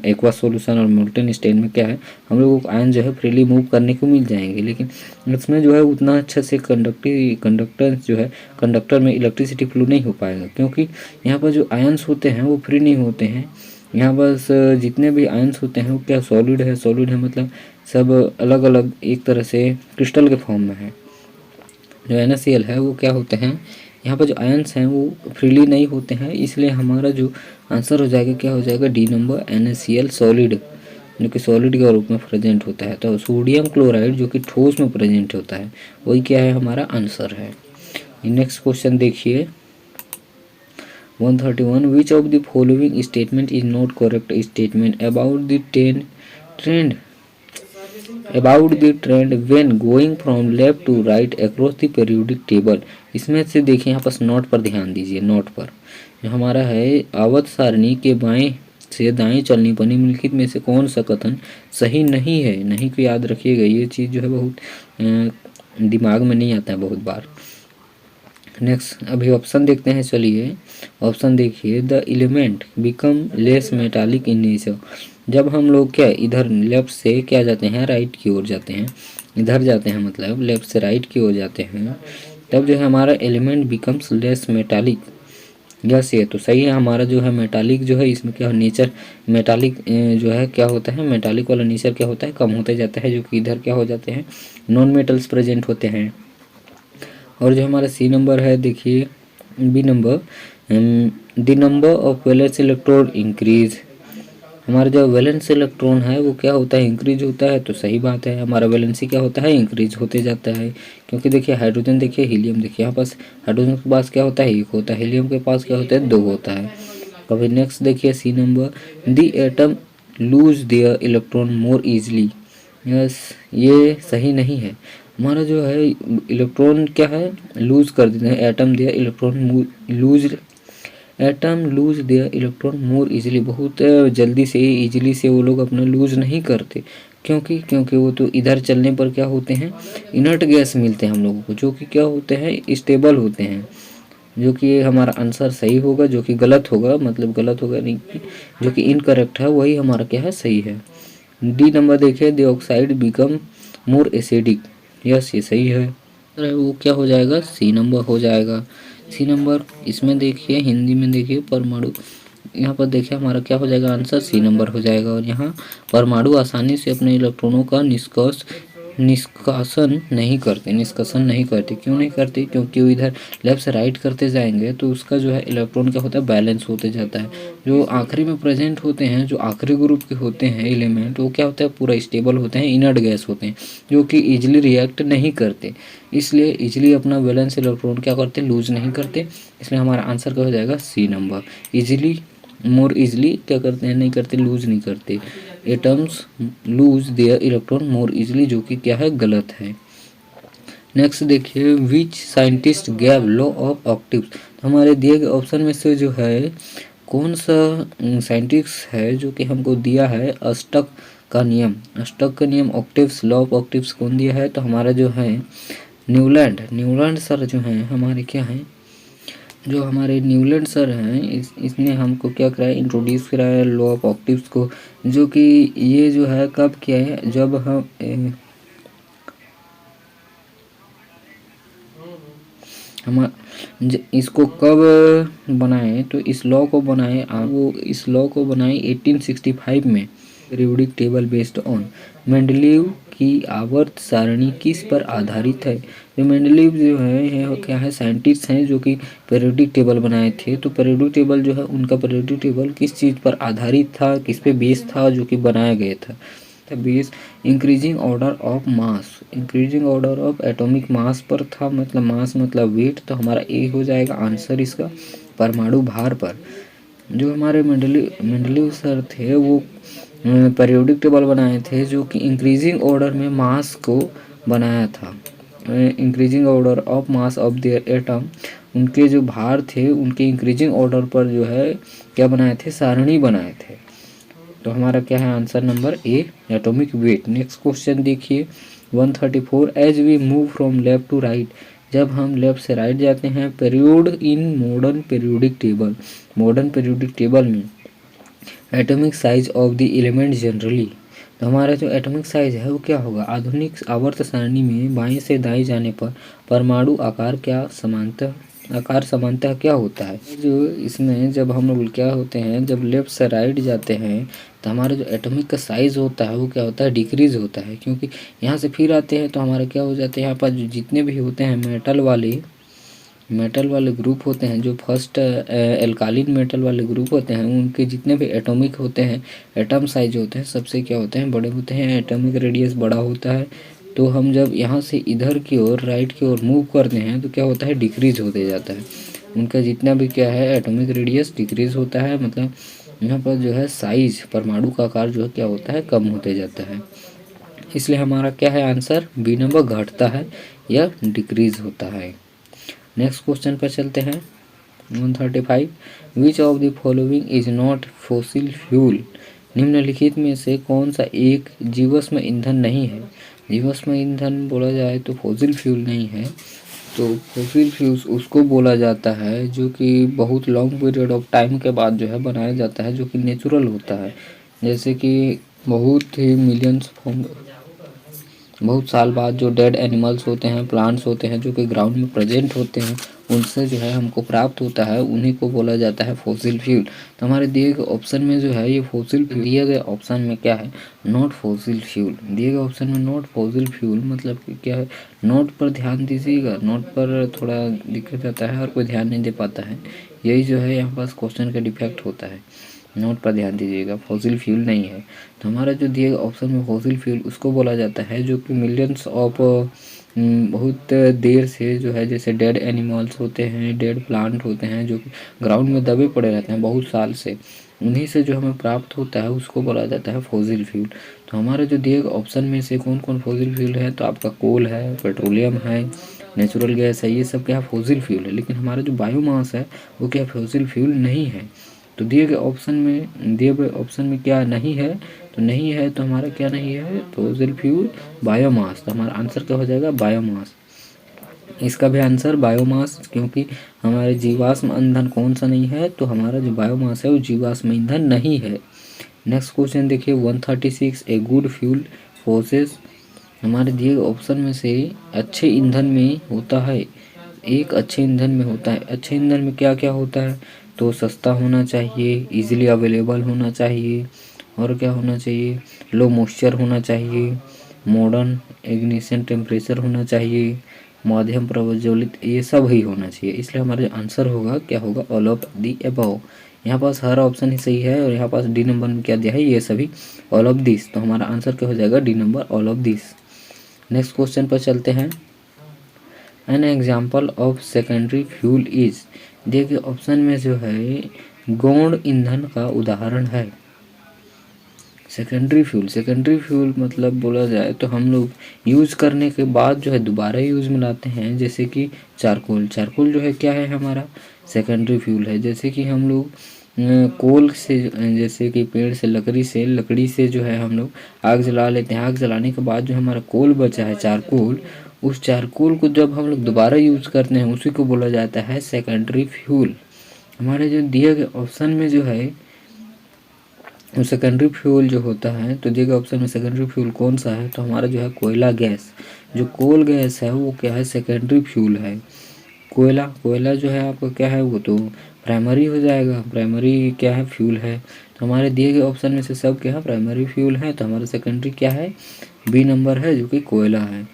एक्वा सॉल्यूशन और मोल्टेन स्टेट में क्या है हम लोगों को आयन जो है फ्रीली मूव करने को मिल जाएंगे, लेकिन इसमें जो है उतना अच्छा से कंडक्टेंस जो है कंडक्टर में इलेक्ट्रिसिटी फ्लो नहीं हो पाएगा, क्योंकि यहाँ पर जो आयन्स होते हैं वो फ्री नहीं होते हैं। यहाँ बस जितने भी आयन्स होते हैं वो क्या सॉलिड है मतलब सब अलग अलग एक तरह से क्रिस्टल के फॉर्म में है। जो NaCl है वो क्या होते हैं यहाँ पर जो आयन्स हैं वो फ्रीली नहीं होते हैं, इसलिए हमारा जो आंसर हो जाएगा क्या हो जाएगा डी नंबर NaCl सॉलिड जो कि सॉलिड के रूप में प्रेजेंट होता है। तो सोडियम क्लोराइड जो कि ठोस में प्रेजेंट होता है वही क्या है हमारा आंसर है। नेक्स्ट क्वेश्चन देखिए 131 which of the following statement is not correct statement about the trend when going from left to right across the periodic table. इसमें से देखिए यहाँ पर नोट पर ध्यान दीजिए, नोट पर जो हमारा है आवत सारणी के बाएं से दाएं चलने पर निम्नलिखित में से कौन सा कथन सही नहीं है। नहीं को याद रखिएगा, ये चीज़ जो है बहुत दिमाग में नहीं आता है बहुत बार। नेक्स्ट अभी ऑप्शन देखते हैं। चलिए ऑप्शन देखिए, the element become less metallic in nature. जब हम लोग क्या इधर लेफ्ट से क्या जाते हैं, राइट की ओर जाते हैं, इधर जाते हैं मतलब लेफ्ट से राइट की ओर जाते हैं, तब जो है हमारा element becomes less metallic. Yes, ये तो सही है। हमारा जो है मेटालिक जो है इसमें क्या नेचर, मेटालिक जो है क्या होता है, मेटालिक वाला नेचर क्या होता है, कम होते जाता है, जो कि इधर क्या हो जाते हैं, नॉन मेटल्स प्रेजेंट होते हैं। और जो हमारा सी नंबर है देखिए, B number, the number of valence electron increase. हमारा जो वैलेंस इलेक्ट्रॉन है वो क्या होता है, इंक्रीज होता है। तो सही बात है, हमारा वैलेंसी क्या होता है, इंक्रीज होते जाता है। क्योंकि देखिए हाइड्रोजन देखिए, हीलियम देखिए, यहाँ पास हाइड्रोजन के पास क्या होता है, एक होता है, हीलियम के पास क्या होता है, दो होता है। कभी नेक्स्ट देखिए C number, the atom lose their electron more easily. Yes, ये सही नहीं है। हमारा जो है इलेक्ट्रॉन क्या है, लूज कर देते हैं, atom there electron lose, atom lose their electron more easily. बहुत जल्दी से इजीली से वो लोग अपना लूज नहीं करते। क्योंकि वो तो इधर चलने पर क्या होते हैं, इनर्ट गैस मिलते हैं हम लोगों को, जो कि क्या होते हैं, स्टेबल होते हैं। जो कि हमारा आंसर सही होगा, जो कि गलत होगा, मतलब गलत होगा नहीं, जो कि इनकरेक्ट है वही हमारा क्या है, सही है। डी नंबर देखिए, the oxide become more acidic. Yes, ये सही है। वो क्या हो जाएगा, सी नंबर हो जाएगा। सी नंबर इसमें देखिए, हिंदी में देखिए परमाणु, यहाँ पर देखिए हमारा क्या हो जाएगा, आंसर सी नंबर हो जाएगा। और यहाँ परमाणु आसानी से अपने इलेक्ट्रॉनों का निष्कासन नहीं करते। क्यों नहीं करते, क्योंकि वो इधर लेफ्ट से राइट करते जाएंगे तो उसका जो है इलेक्ट्रॉन क्या होता है, बैलेंस होते जाता है। जो आखिरी में प्रेजेंट होते हैं, जो आखिरी ग्रुप के होते हैं एलिमेंट, वो क्या होता है, पूरा स्टेबल होते हैं, इनर्ट गैस होते हैं, जो कि इजीली रिएक्ट नहीं करते। इसलिए इजीली अपना बैलेंस इलेक्ट्रॉन क्या करते, लूज नहीं करते। इसलिए हमारा आंसर क्या हो जाएगा, C number. Easily, more easily क्या करते हैं, नहीं करते, लूज नहीं करते। Atoms lose their electron more easily, जो कि क्या है, गलत है। नेक्स्ट देखिए, which scientist gave law of octaves. हमारे दिए गए ऑप्शन में से जो है कौन सा साइंटिस्ट है जो कि हमको दिया है अष्टक का नियम। अष्टक का नियम, ऑक्टिव्स, लॉ ऑफ ऑक्टिव्स कौन दिया है, तो हमारा जो है न्यूलैंड सर जो है हमारे क्या हैं, जो हमारे न्यूलैंड सर हैं, इसने हमको क्या कराया, इंट्रोड्यूस कराया लॉ ऑफ ऑक्टिव्स को। जो कि ये जो है कब किया है, जब हम इसको कब बनाए, तो इस लॉ को बनाए, वो इस लॉ को बनाए 1865 में। Periodic table based on Mendeleev की आवर्त सारणी किस पर आधारित है। तो मेंडलीव जो है क्या है, साइंटिस्ट हैं जो कि पीरियोडिक टेबल बनाए थे। तो पीरियोडिक टेबल जो है, उनका पीरियोडिक टेबल किस चीज़ पर आधारित था, किस पे बेस था, जो कि बनाया गया था base increasing order of mass, increasing order of atomic mass पर था। मतलब मास मतलब वेट। तो हमारा ए हो जाएगा आंसर इसका, परमाणु भार पर। जो हमारे मेंडलीव सर थे वो पीरियोडिक टेबल बनाए थे, जो कि इंक्रीजिंग ऑर्डर में मास को बनाया था। Increasing order of mass of their atom, उनके जो भार थे उनके इंक्रीजिंग ऑर्डर पर जो है क्या बनाए थे, सारणी बनाए थे। तो हमारा क्या है, answer number A, atomic weight. Next question देखिए 134, as we move from left to right. जब हम लेफ्ट से राइट जाते हैं, period in modern periodic table, modern periodic table में atomic size of the element generally. तो हमारा जो एटॉमिक साइज है वो क्या होगा, आधुनिक आवर्त सारणी में बाएं से दाएं जाने पर परमाणु आकार समानतः क्या होता है। जो इसमें जब हम लोग क्या होते हैं, जब लेफ्ट से राइट जाते हैं तो हमारा जो एटॉमिक का साइज़ होता है वो क्या होता है, डिक्रीज होता है। क्योंकि यहाँ से फिर आते हैं तो हमारे क्या हो जाते हैं, यहाँ पर जितने भी होते हैं मेटल वाले ग्रुप होते हैं, जो फर्स्ट एल्कालिन मेटल वाले ग्रुप होते हैं, उनके जितने भी एटॉमिक होते हैं, एटम साइज होते हैं, सबसे क्या होते हैं, बड़े होते हैं। एटॉमिक रेडियस बड़ा होता है। तो हम जब यहाँ से इधर की ओर, राइट की ओर मूव करते हैं तो क्या होता है, डिक्रीज होते जाता है। उनका जितना भी क्या है, एटॉमिक रेडियस डिक्रीज होता है। मतलब यहाँ पर जो है साइज, परमाणु का आकार जो है क्या होता है, कम होते जाता है। इसलिए हमारा क्या है आंसर, बी नंबर, घटता है या डिक्रीज होता है। नेक्स्ट क्वेश्चन पर चलते हैं 135, विच of the following is not fossil fuel. निम्नलिखित में से कौन सा एक जीवाश्म ईंधन नहीं है। जीवाश्म ईंधन बोला जाए तो फॉसिल फ्यूल नहीं है। तो फॉसिल फ्यूल्स उसको बोला जाता है जो कि बहुत लॉन्ग पीरियड ऑफ टाइम के बाद जो है बनाया जाता है, जो कि नेचुरल होता है। जैसे कि बहुत ही मिलियंस बहुत साल बाद जो डेड एनिमल्स होते हैं, प्लांट्स होते हैं जो कि ग्राउंड में प्रेजेंट होते हैं, उनसे जो है हमको प्राप्त होता है, उन्हीं को बोला जाता है फॉसिल फ्यूल। तो हमारे दिए गए ऑप्शन में जो है ये फॉसिल दिए गए ऑप्शन में क्या है, नॉट फॉसिल फ्यूल। दिए गए ऑप्शन में नॉट फॉसिल फ्यूल मतलब कि क्या है, नोट पर ध्यान दीजिएगा, नोट पर थोड़ा दिक्कत आता है और कोई ध्यान नहीं दे पाता है, यही जो है यहाँ पास क्वेश्चन का डिफेक्ट होता है। नोट पर ध्यान दीजिएगा, फॉसिल फ्यूल नहीं है। तो हमारा जो दिए गए ऑप्शन में फॉसिल फ्यूल उसको बोला जाता है जो कि मिलियंस ऑफ बहुत देर से जो है, जैसे डेड एनिमल्स होते हैं, डेड प्लांट होते हैं जो कि ग्राउंड में दबे पड़े रहते हैं बहुत साल से, उन्हीं से जो हमें प्राप्त होता है उसको बोला जाता है फॉसिल फ्यूल। तो हमारे जो दिए गए ऑप्शन में से कौन कौन फॉसिल फ्यूल है, तो आपका कोल है, पेट्रोलियम है, नेचुरल गैस है, ये सब क्या फॉसिल फ्यूल है। लेकिन हमारा जो बायोमास है वो क्या फॉसिल फ्यूल नहीं है। तो दिए गए ऑप्शन में क्या नहीं है, तो नहीं है, तो हमारा क्या नहीं है, फॉसिल फ्यूल बायोमास। तो हमारा आंसर क्या हो जाएगा, बायोमास। इसका भी आंसर बायोमास, क्योंकि हमारे जीवाश्म ईंधन कौन सा नहीं है, तो हमारा जो बायोमास है वो जीवाश्म ईंधन नहीं है। नेक्स्ट क्वेश्चन देखिए 136, ए गुड फ्यूल फोर्सेस। हमारे दिए गए ऑप्शन में से अच्छे ईंधन में होता है, एक अच्छे ईंधन में होता है। अच्छे ईंधन में क्या क्या होता है, तो सस्ता होना चाहिए, इजीली अवेलेबल होना चाहिए, और क्या होना चाहिए, लो मॉइस्चर होना चाहिए, मॉडर्न इग्निशन टेम्परेचर होना चाहिए, मध्यम प्रज्वलित, ये सब ही होना चाहिए। इसलिए हमारा आंसर होगा क्या होगा, ऑल ऑफ दी अबव। यहाँ पास हर ऑप्शन ही सही है और यहाँ पास डी नंबर में क्या दिया है, ये सभी ऑल ऑफ दिस। तो हमारा आंसर क्या हो जाएगा, D number, all of this. Next question पर चलते हैं। An example of secondary fuel is. देखिए ऑप्शन में जो है गौण ईंधन का उदाहरण है सेकेंडरी फ्यूल मतलब बोला जाए तो हम लोग यूज़ करने के बाद जो है दोबारा यूज़ में लाते हैं। जैसे कि चारकोल जो है क्या है, हमारा सेकेंडरी फ्यूल है। जैसे कि हम लोग कोल से, जैसे कि पेड़ से लकड़ी से जो है हम लोग आग जला लेते हैं। आग जलाने के बाद जो हमारा कोल बचा है चारकोल, उस चारकोल को जब हम लोग दोबारा यूज़ करते हैं उसी को बोला जाता है सेकेंडरी फ्यूल। हमारे जो दिए गए ऑप्शन में जो है सेकेंडरी फ्यूल जो होता है, तो दिए गए ऑप्शन में सेकेंडरी फ्यूल कौन सा है, तो हमारा जो है कोयला गैस, जो कोल गैस है वो क्या है, सेकेंडरी फ्यूल है। कोयला जो है आपका क्या है, वो तो प्राइमरी हो जाएगा, प्राइमरी क्या है, फ्यूल है। तो हमारे दिए गए ऑप्शन में से सब क्या है, प्राइमरी फ्यूल है। तो हमारा सेकेंडरी क्या है, बी नंबर है, जो कि कोयला है,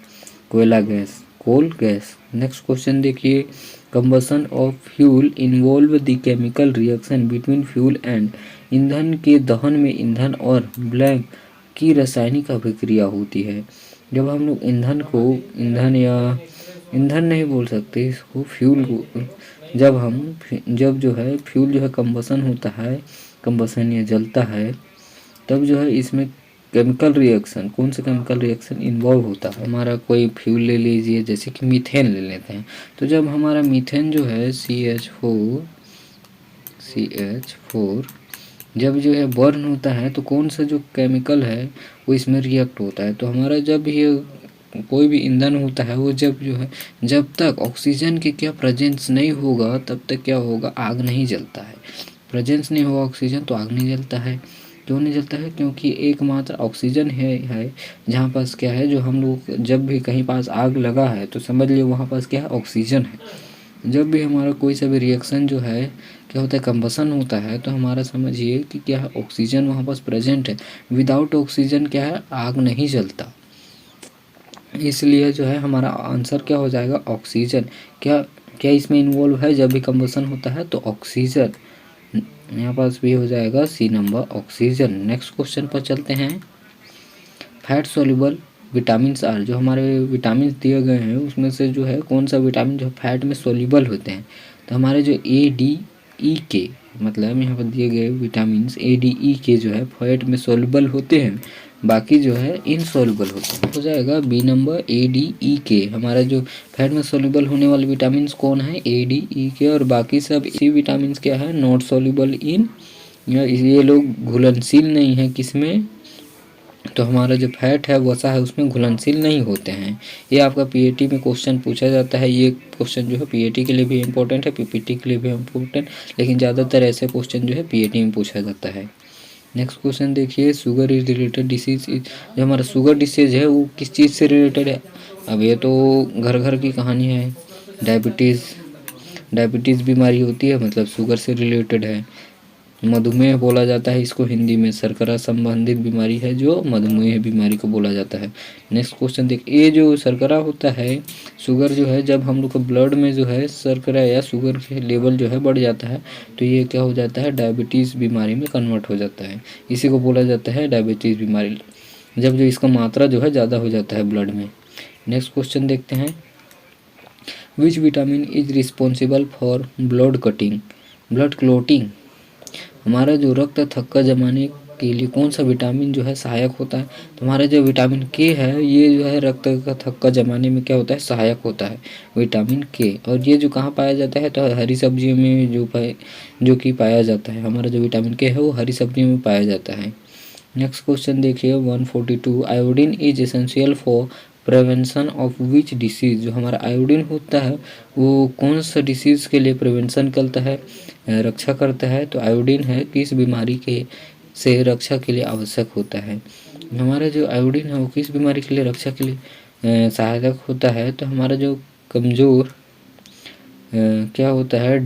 कोयला gas, coal gas. Next question देखिए, combustion of fuel involve the chemical reaction between fuel and. ईंधन के दहन में ईंधन और ब्लैंक की रासायनिक अभिक्रिया होती है। जब हम लोग ईंधन या ईंधन नहीं बोल सकते इसको, फ्यूल को, जब जो है फ्यूल जो है कंबसन होता है, कंबसन या जलता है, तब जो है इसमें केमिकल रिएक्शन, कौन सा केमिकल रिएक्शन इन्वॉल्व होता है। हमारा कोई फ्यूल ले लीजिए, जैसे कि मीथेन ले लेते हैं। तो जब हमारा मीथेन जो है CH4 जब जो है बर्न होता है, तो कौन सा जो केमिकल है वो इसमें रिएक्ट होता है। तो हमारा जब ये कोई भी ईंधन होता है, वो जब तक ऑक्सीजन के क्या प्रेजेंस नहीं होगा तब तक क्या होगा, आग नहीं जलता है। प्रेजेंस नहीं होगा ऑक्सीजन तो आग नहीं जलता है। क्यों नहीं जलता है, क्योंकि एकमात्र ऑक्सीजन है जहाँ पास क्या है, जो हम लोग जब भी कहीं पास आग लगा है तो समझ लिए वहाँ पास क्या है, ऑक्सीजन है। जब भी हमारा कोई सा भी रिएक्शन जो है क्या होता है, कंबसन होता है, तो हमारा समझिए कि क्या है, ऑक्सीजन वहाँ पास प्रेजेंट है। विदाउट ऑक्सीजन क्या है, आग नहीं जलता। इसलिए जो है हमारा आंसर क्या हो जाएगा, ऑक्सीजन। क्या क्या इसमें इन्वॉल्व है, जब भी कंबसन होता है तो ऑक्सीजन, यहाँ पास भी हो जाएगा C number, oxygen. Next question पर चलते हैं। फैट सोल्यूबल विटामिन आर, जो हमारे विटामिन दिए गए हैं उसमें से जो है कौन सा विटामिन जो फैट में सोल्यूबल होते हैं, तो हमारे जो ADE मतलब यहाँ पर दिए गए विटामिन ADE जो है फैट में सोल्यूबल होते हैं, बाकी जो है इनसोल्यूबल होते हैं। हो जाएगा बी नंबर ADE। हमारा जो फैट में सोल्यूबल होने वाले विटामिन कौन है, ADE, और बाकी सब सी विटामिन क्या है, नॉट सोल्यूबल इन, ये लोग घुलनशील नहीं है किसमें, तो हमारा जो फैट है वसा है उसमें घुलनशील नहीं होते हैं। ये आपका पीएटी में क्वेश्चन पूछा जाता है। ये क्वेश्चन जो है पीएटी के लिए भी इम्पोर्टेंट है, पीपीटी के लिए भी इम्पोर्टेंट, लेकिन ज़्यादातर ऐसे क्वेश्चन जो है पीएटी में पूछा जाता है। नेक्स्ट क्वेश्चन देखिए, शुगर इज रिलेटेड डिसीज। जो हमारा शुगर डिसीज है वो किस चीज़ से रिलेटेड है? अब ये तो घर घर की कहानी है। डायबिटीज़ बीमारी होती है, मतलब शुगर से रिलेटेड है। मधुमेह बोला जाता है इसको हिंदी में, शर्करा संबंधित बीमारी है जो मधुमेह बीमारी को बोला जाता है। नेक्स्ट क्वेश्चन देख, ये जो शर्करा होता है, शुगर जो है, जब हम लोग को ब्लड में जो है शर्करा या शुगर के लेवल जो है बढ़ जाता है तो ये क्या हो जाता है, डायबिटीज़ बीमारी में कन्वर्ट हो जाता है। इसी को बोला जाता है डायबिटीज़ बीमारी, जब जो इसका मात्रा जो है ज़्यादा हो जाता है ब्लड में। नेक्स्ट क्वेश्चन देखते हैं, which vitamin is responsible for blood clotting. हमारा जो रक्त थक्का जमाने के लिए कौन सा विटामिन जो है सहायक होता है? तो हमारा जो विटामिन के है ये जो है रक्त का थक्का जमाने में क्या होता है, सहायक होता है, विटामिन के। और ये जो कहाँ पाया जाता है, तो हरी सब्जियों में जो कि पाया जाता है। हमारा जो विटामिन के है वो हरी सब्जियों में पाया जाता है। नेक्स्ट क्वेश्चन देखिए 142, iodine is essential for prevention of which disease. जो हमारा आयोडीन होता है वो कौन सा डिसीज़ के लिए प्रिवेंशन करता है, रक्षा करता है? तो आयोडीन है किस बीमारी के से रक्षा के लिए आवश्यक होता है? हमारा जो आयोडीन है वो किस बीमारी के लिए रक्षा के लिए सहायक होता है? तो हमारा जो कमज़ोर क्या होता है,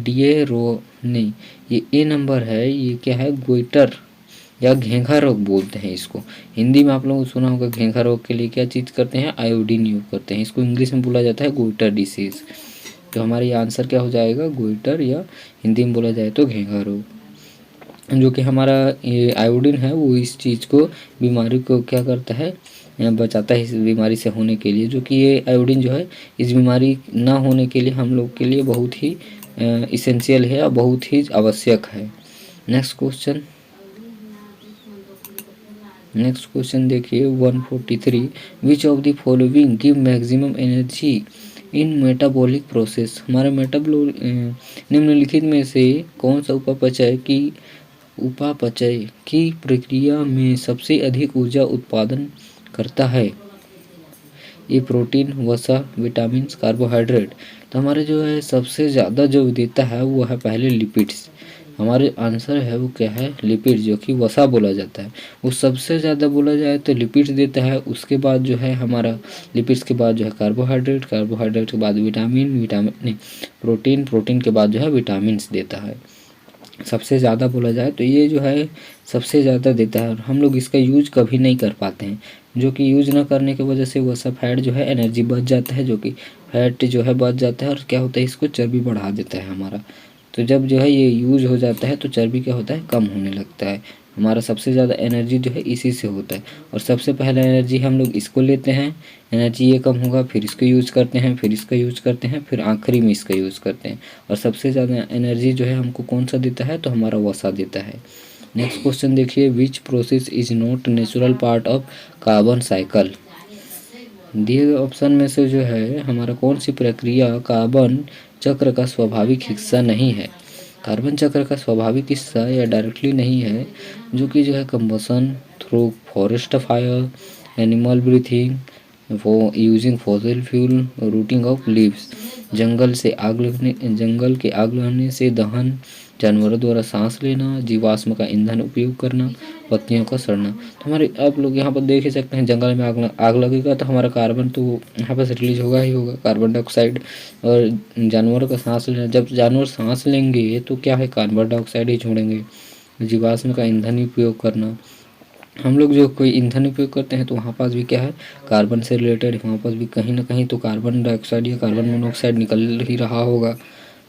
नहीं, ये ए नंबर है, ये क्या है, गोइटर या घेंघा रोग बोलते हैं इसको। हिंदी में आप लोगों को सुना होगा, घेंघा रोग के लिए क्या चीज़ करते हैं, आयोडीन यूज करते हैं। इसको इंग्लिश में बोला जाता है गोइटर डिसीज़। तो हमारा ये आंसर क्या हो जाएगा, गोइटर, या हिंदी में बोला जाए तो घेंघा रोग। जो कि हमारा ये आयोडीन है वो इस चीज़ को, बीमारी को क्या करता है, बचाता है इस बीमारी से होने के लिए। जो कि ये आयोडीन जो है इस बीमारी ना होने के लिए हम लोग के लिए बहुत ही इसेंशियल है और बहुत ही आवश्यक है। नेक्स्ट क्वेश्चन देखिए 143, विच of the following give maximum energy in metabolic process. हमारे निम्नलिखित में से कौन सा उपापचय की प्रक्रिया में सबसे अधिक ऊर्जा उत्पादन करता है? ये प्रोटीन, वसा, विटामिन, कार्बोहाइड्रेट। तो हमारे जो है सबसे ज़्यादा जो देता है वो है पहले लिपिड्स। हमारे आंसर है वो क्या है, लिपिड, जो कि वसा बोला जाता है। वो सबसे ज़्यादा बोला जाए तो लिपिड्स देता है। उसके बाद जो है हमारा लिपिड्स के बाद जो है कार्बोहाइड्रेट के बाद प्रोटीन के बाद जो है विटामिन्स देता है। सबसे ज़्यादा बोला जाए तो ये जो है सबसे ज़्यादा देता है, और हम लोग इसका यूज कभी नहीं कर पाते हैं। जो कि यूज ना करने की वजह से वसा फैट जो है एनर्जी बच जाता है, जो कि फैट जो है बच जाता है, और क्या होता है, इसको चर्बी बढ़ा देता है हमारा। तो जब जो है ये यूज हो जाता है तो चर्बी क्या होता है, कम होने लगता है। हमारा सबसे ज़्यादा एनर्जी जो है इसी से होता है, और सबसे पहले एनर्जी हम लोग इसको लेते हैं, एनर्जी ये कम होगा, फिर इसको यूज करते हैं, फिर इसका यूज करते हैं, फिर आखिरी में इसका यूज करते हैं। और सबसे ज़्यादा एनर्जी जो है हमको कौन सा देता है, तो हमारा वसा देता है। नेक्स्ट क्वेश्चन देखिए, which process is not natural part of carbon cycle. दिए गए ऑप्शन में से जो है हमारा कौन सी प्रक्रिया कार्बन चक्र का स्वाभाविक हिस्सा नहीं है? कार्बन चक्र का स्वाभाविक हिस्सा या डायरेक्टली नहीं है, जो कि जो है combustion through forest fire, animal breathing, using fossil fuel, rotting of leaves. जंगल के आग लगने से दहन, जानवरों द्वारा सांस लेना, जीवाश्म का ईंधन उपयोग करना, पत्तियों का सड़ना। तो हमारे आप लोग यहाँ पर देख ही सकते हैं, जंगल में आग लगेगा तो हमारा कार्बन तो यहाँ पर रिलीज होगा ही होगा, कार्बन डाइऑक्साइड। और जानवरों का सांस लेना, जब जानवर सांस लेंगे तो क्या है, कार्बन डाइऑक्साइड ही छोड़ेंगे। जीवाश्म का ईंधन उपयोग करना, हम लोग जो कोई ईंधन उपयोग करते हैं तो वहाँ पास भी क्या है, कार्बन से रिलेटेड, वहाँ पास भी कहीं ना कहीं तो कार्बन डाइऑक्साइड या कार्बन मोनोऑक्साइड निकल ही रहा होगा।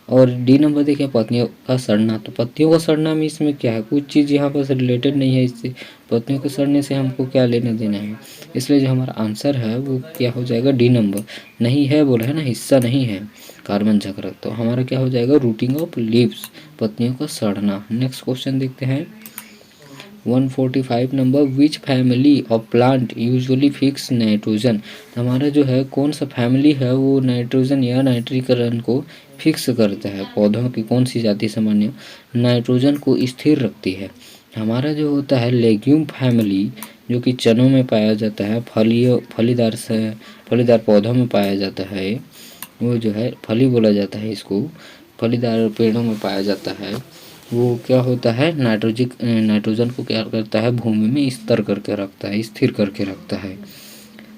और डी नंबर देखिए, पत्तियों का सड़ना। तो पत्तियों का सड़ना में इसमें क्या है, कुछ चीज़ यहाँ पर रिलेटेड नहीं है इससे। पत्तियों के सड़ने से हमको क्या लेना देना है, इसलिए जो हमारा आंसर है वो क्या हो जाएगा, डी नंबर। नहीं है बोला है ना, हिस्सा नहीं है कार्बन चक्र, तो हमारा क्या हो जाएगा, रूटिंग ऑफ लीव्स, पत्तियों का सड़ना। नेक्स्ट क्वेश्चन देखते हैं 145 number, which family of plant usually fix nitrogen. हमारा जो है कौन सा फैमिली है वो नाइट्रोजन या नाइट्रीकरण को फिक्स करता है, पौधों की कौन सी जाति सामान्य नाइट्रोजन को स्थिर रखती है? हमारा जो होता है लेग्यूम फैमिली जो कि चनों में पाया जाता है, फलीदार पौधों में पाया जाता है, वो जो है फली बोला जाता है इसको, फलीदार पेड़ों में पाया जाता है। वो क्या होता है, नाइट्रोजन को क्या करता है, भूमि में स्थिर करके रखता है।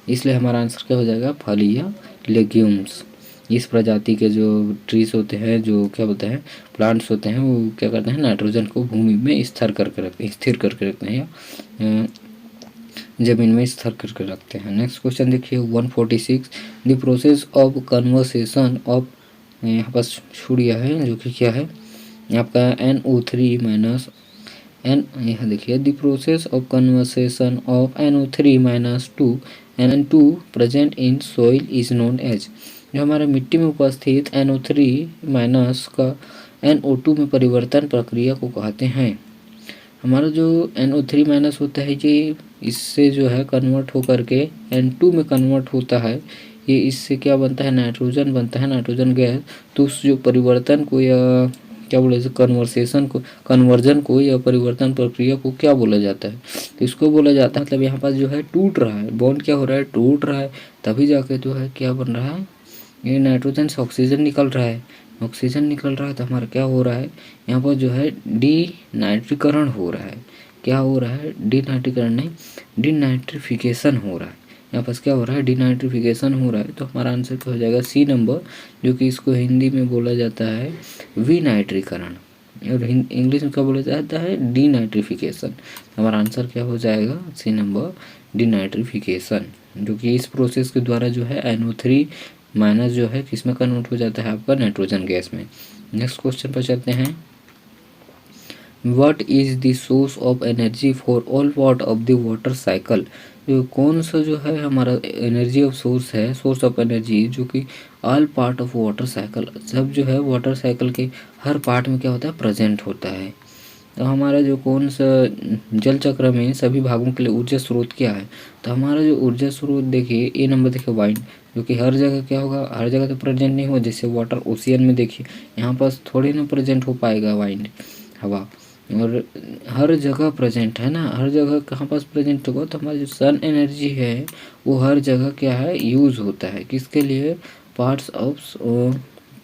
इसलिए हमारा आंसर क्या हो जाएगा, फली या लेग्यूम्स। इस प्रजाति के जो ट्रीज होते हैं, जो क्या बोलते हैं, प्लांट्स होते हैं, वो क्या करते हैं, नाइट्रोजन को भूमि में स्थिर करके रखते हैं या जमीन में स्थिर करके रखते हैं। नेक्स्ट क्वेश्चन देखिए 146, the process of conversation of, यहाँ पर छुड़िया है जो कि क्या है आपका NO3 माइनस एन, यहाँ देखिए the process of conversation of NO3 minus 2 N2 present in soil is known as. जो हमारे मिट्टी में उपस्थित NO3 माइनस का NO2 में परिवर्तन प्रक्रिया को कहते हैं। हमारा जो NO3 माइनस होता है ये इससे जो है कन्वर्ट होकर के N2 में कन्वर्ट होता है, ये इससे क्या बनता है, नाइट्रोजन बनता है, नाइट्रोजन गैस। तो उस जो परिवर्तन को या क्या बोले, कन्वर्जन को या परिवर्तन प्रक्रिया को क्या बोला जाता है, तो इसको बोला जाता है, मतलब यहाँ पास जो है टूट रहा है, बॉन्ड क्या हो रहा है, टूट रहा है, तभी जाके जो है क्या बन रहा है, ये नाइट्रोजन से ऑक्सीजन निकल रहा है, तो हमारा क्या हो रहा है, यहाँ पर जो है डीनाइट्रीकरण हो रहा है। क्या हो रहा है, डीनाइट्रीकरण नहीं, डीनाइट्रिफिकेशन हो रहा है। यहाँ पर क्या हो रहा है, डीनाइट्रिफिकेशन हो रहा है। तो हमारा आंसर क्या हो जाएगा, C नंबर, जो कि इसको हिंदी में बोला जाता है विनाइट्रीकरण, और इंग्लिश में क्या बोला जाता है, डीनाइट्रिफिकेशन। हमारा आंसर क्या हो जाएगा, C नंबर, डीनाइट्रिफिकेशन, जो कि इस प्रोसेस के द्वारा जो है NO3 माइनस जो है किस में कन्वर्ट हो जाता है, आपका नाइट्रोजन गैस में। नेक्स्ट क्वेश्चन पर चलते हैं, what is the source of energy for all part of the water cycle. जो कौन सा जो है हमारा एनर्जी ऑफ सोर्स है, सोर्स ऑफ एनर्जी, जो कि all part of water cycle, सब जो है वाटर साइकिल के हर पार्ट में क्या होता है, प्रेजेंट होता है। तो हमारा जो कौन सा जल चक्र में सभी भागों के लिए ऊर्जा स्रोत क्या है, तो हमारा जो ऊर्जा स्रोत देखिए A नंबर देखिए वाइंड, जो कि हर जगह क्या होगा, हर जगह तो प्रेजेंट नहीं होगा। जैसे वाटर ओशियन में देखिए, यहाँ पास थोड़ी ना प्रेजेंट हो पाएगा वाइंड, हवा, और हर जगह प्रेजेंट है ना, हर जगह कहाँ पास प्रेजेंट होगा, तो हमारा जो सन एनर्जी है वो हर जगह क्या है, यूज़ होता है, किसके लिए, पार्ट्स ऑफ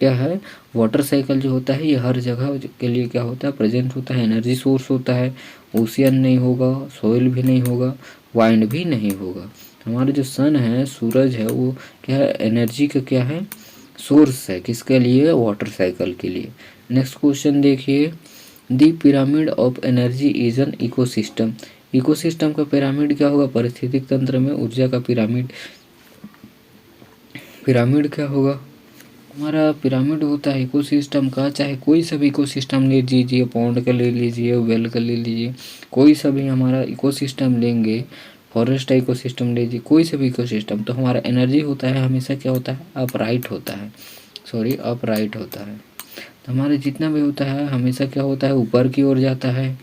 क्या है, वाटर साइकिल जो होता है ये हर जगह के लिए क्या होता है, प्रेजेंट होता है, एनर्जी सोर्स होता है। ओशियन नहीं होगा, सोइल भी नहीं होगा, वाइंड भी नहीं होगा। हमारा जो सन है, सूरज है, वो क्या है, एनर्जी का क्या है, सोर्स है, किसके लिए, वाटर साइकिल के लिए। नेक्स्ट क्वेश्चन देखिए, the pyramid of energy is an ecosystem. Ecosystem का पिरामिड क्या होगा, पारिस्थितिक तंत्र में ऊर्जा का पिरामिड क्या होगा, हमारा पिरामिड होता है इकोसिस्टम का। चाहे कोई सा भी इकोसिस्टम ले लीजिए, पॉन्ड का ले लीजिए, वेल का ले लीजिए, कोई सा भी हमारा इकोसिस्टम लेंगे, फॉरेस्ट इकोसिस्टम ले लीजिए, कोई सा भी इकोसिस्टम, तो हमारा एनर्जी होता है हमेशा क्या होता है, अपराइट होता है, तो हमारा जितना भी होता है हमेशा क्या होता है, ऊपर की ओर जाता है।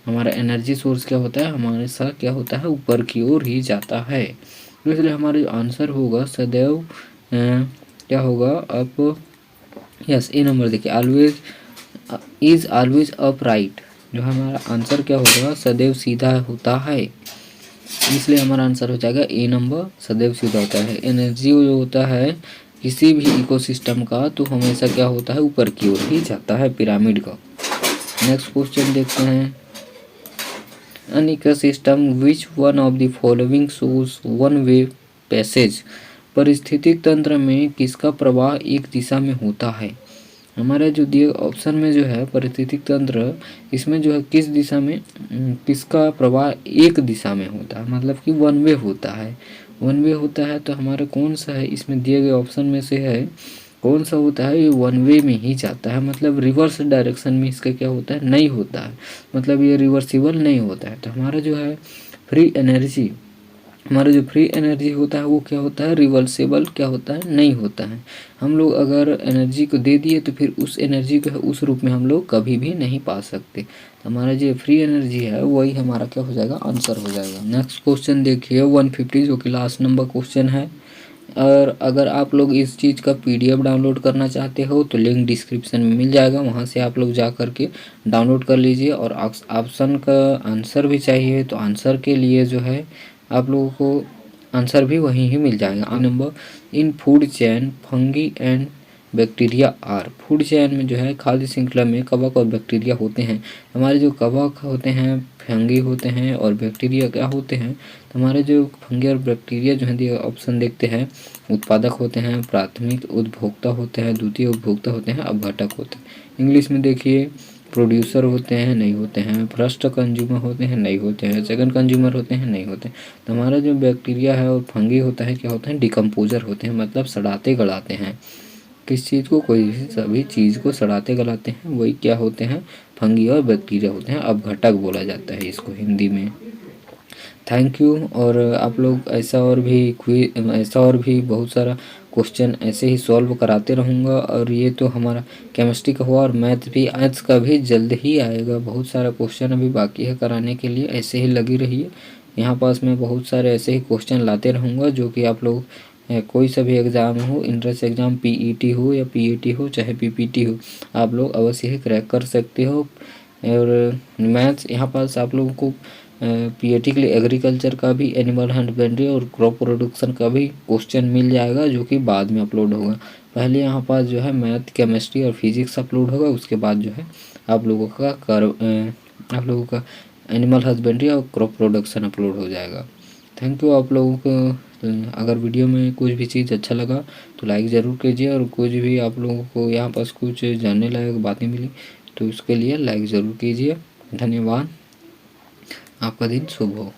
हमारा एनर्जी सोर्स क्या होता है, हमारे साथ क्या होता है, ऊपर की ओर ही जाता है। तो इसलिए हमारा जो आंसर होगा सदैव क्या होगा, अब यस A नंबर देखिए, ऑलवेज अपराइट, जो हमारा आंसर क्या होगा, सदैव सीधा होता है। इसलिए हमारा आंसर हो जाएगा A नंबर, सदैव सीधा होता है। एनर्जी जो होता है किसी भी इकोसिस्टम का, तो हमेशा क्या होता है, ऊपर की ओर ही जाता है, पिरामिड का। नेक्स्ट क्वेश्चन देखते हैं, an ecosystem which one of the following shows one way passage. पारिस्थितिक तंत्र में किसका प्रवाह एक दिशा में होता है। हमारे जो दिए ऑप्शन में जो है पारिस्थितिक तंत्र, इसमें जो है किस दिशा में, किसका प्रवाह एक दिशा में होता है, मतलब कि वन वे होता है, तो हमारा कौन सा है, इसमें दिए गए ऑप्शन में से है कौन सा होता है, ये वन वे में ही जाता है, मतलब रिवर्स डायरेक्शन में इसका क्या होता है, नहीं होता है, मतलब ये रिवर्सिबल नहीं होता है। तो हमारा जो है फ्री एनर्जी, हमारा जो फ्री एनर्जी होता है वो क्या होता है, रिवर्सिबल क्या होता है, नहीं होता है। हम लोग अगर एनर्जी को दे दिए तो फिर उस एनर्जी को उस रूप में हम लोग कभी भी नहीं पा सकते। तो हमारा जो फ्री एनर्जी है वही हमारा क्या हो जाएगा, आंसर हो जाएगा। नेक्स्ट क्वेश्चन देखिए 150, जो कि लास्ट नंबर क्वेश्चन है, और अगर आप लोग इस चीज़ का PDF डाउनलोड करना चाहते हो तो लिंक डिस्क्रिप्शन में मिल जाएगा, वहाँ से आप लोग जा कर के डाउनलोड कर लीजिए। और ऑप्शन का आंसर भी चाहिए तो आंसर के लिए जो है आप लोगों को आंसर भी वहीं ही मिल जाएगा। Number in food chain fungi and bacteria are. Food chain में जो है खाद्य श्रृंखला में कवक और बैक्टीरिया होते हैं। हमारे जो कवक होते हैं, फंगी होते हैं और बैक्टीरिया क्या होते हैं, तो हमारे जो फंगी और बैक्टीरिया जो है ऑप्शन देखते हैं, उत्पादक होते हैं, प्राथमिक उपभोक्ता होते हैं, द्वितीय उपभोक्ता होते हैं, अपघटक होते हैं। इंग्लिश में देखिए प्रोड्यूसर होते हैं, नहीं होते हैं। फर्स्ट कंज्यूमर होते हैं, नहीं होते हैं। सेकंड कंज्यूमर होते हैं, नहीं होते हैं। तो हमारा जो बैक्टीरिया है और फंगी होता है, क्या होता है, डिकम्पोजर होते हैं, मतलब सड़ाते गलाते हैं। किस चीज़ को, कोई भी सभी चीज़ को सड़ाते गलाते हैं, वही क्या होते हैं, फंगी और बैक्टीरिया होते हैं। अपघटक बोला जाता है इसको हिंदी में। Thank you. और आप लोग ऐसा और भी बहुत सारा क्वेश्चन ऐसे ही सॉल्व कराते रहूँगा। और ये तो हमारा केमिस्ट्री का हुआ, और मैथ भी आज का भी जल्द ही आएगा। बहुत सारा क्वेश्चन अभी बाकी है कराने के लिए, ऐसे ही लगी रहिए। यहाँ पास मैं बहुत सारे ऐसे ही क्वेश्चन लाते रहूँगा जो कि आप लोग कोई सा भी एग्ज़ाम हो, इंट्रेंस एग्ज़ाम, PET हो या PAT हो चाहे PPT हो, आप लोग अवश्य ही क्रैक कर सकते हो। और मैथ्स यहाँ पास आप लोगों को PAT के लिए एग्रीकल्चर का भी, एनिमल हस्बेंड्री और क्रॉप प्रोडक्शन का भी क्वेश्चन मिल जाएगा, जो कि बाद में अपलोड होगा। पहले यहाँ पास जो है मैथ, केमिस्ट्री और फिजिक्स अपलोड होगा, उसके बाद जो है आप लोगों का एनिमल हस्बेंड्री और क्रॉप प्रोडक्शन अपलोड हो जाएगा। Thank you. आप लोगों को अगर वीडियो में कुछ भी चीज़ अच्छा लगा तो लाइक ज़रूर कीजिए, और कुछ भी आप लोगों को यहाँ पास कुछ जानने लायक बातें मिली तो उसके लिए लाइक ज़रूर कीजिए। धन्यवाद। आपका दिन शुभ हो।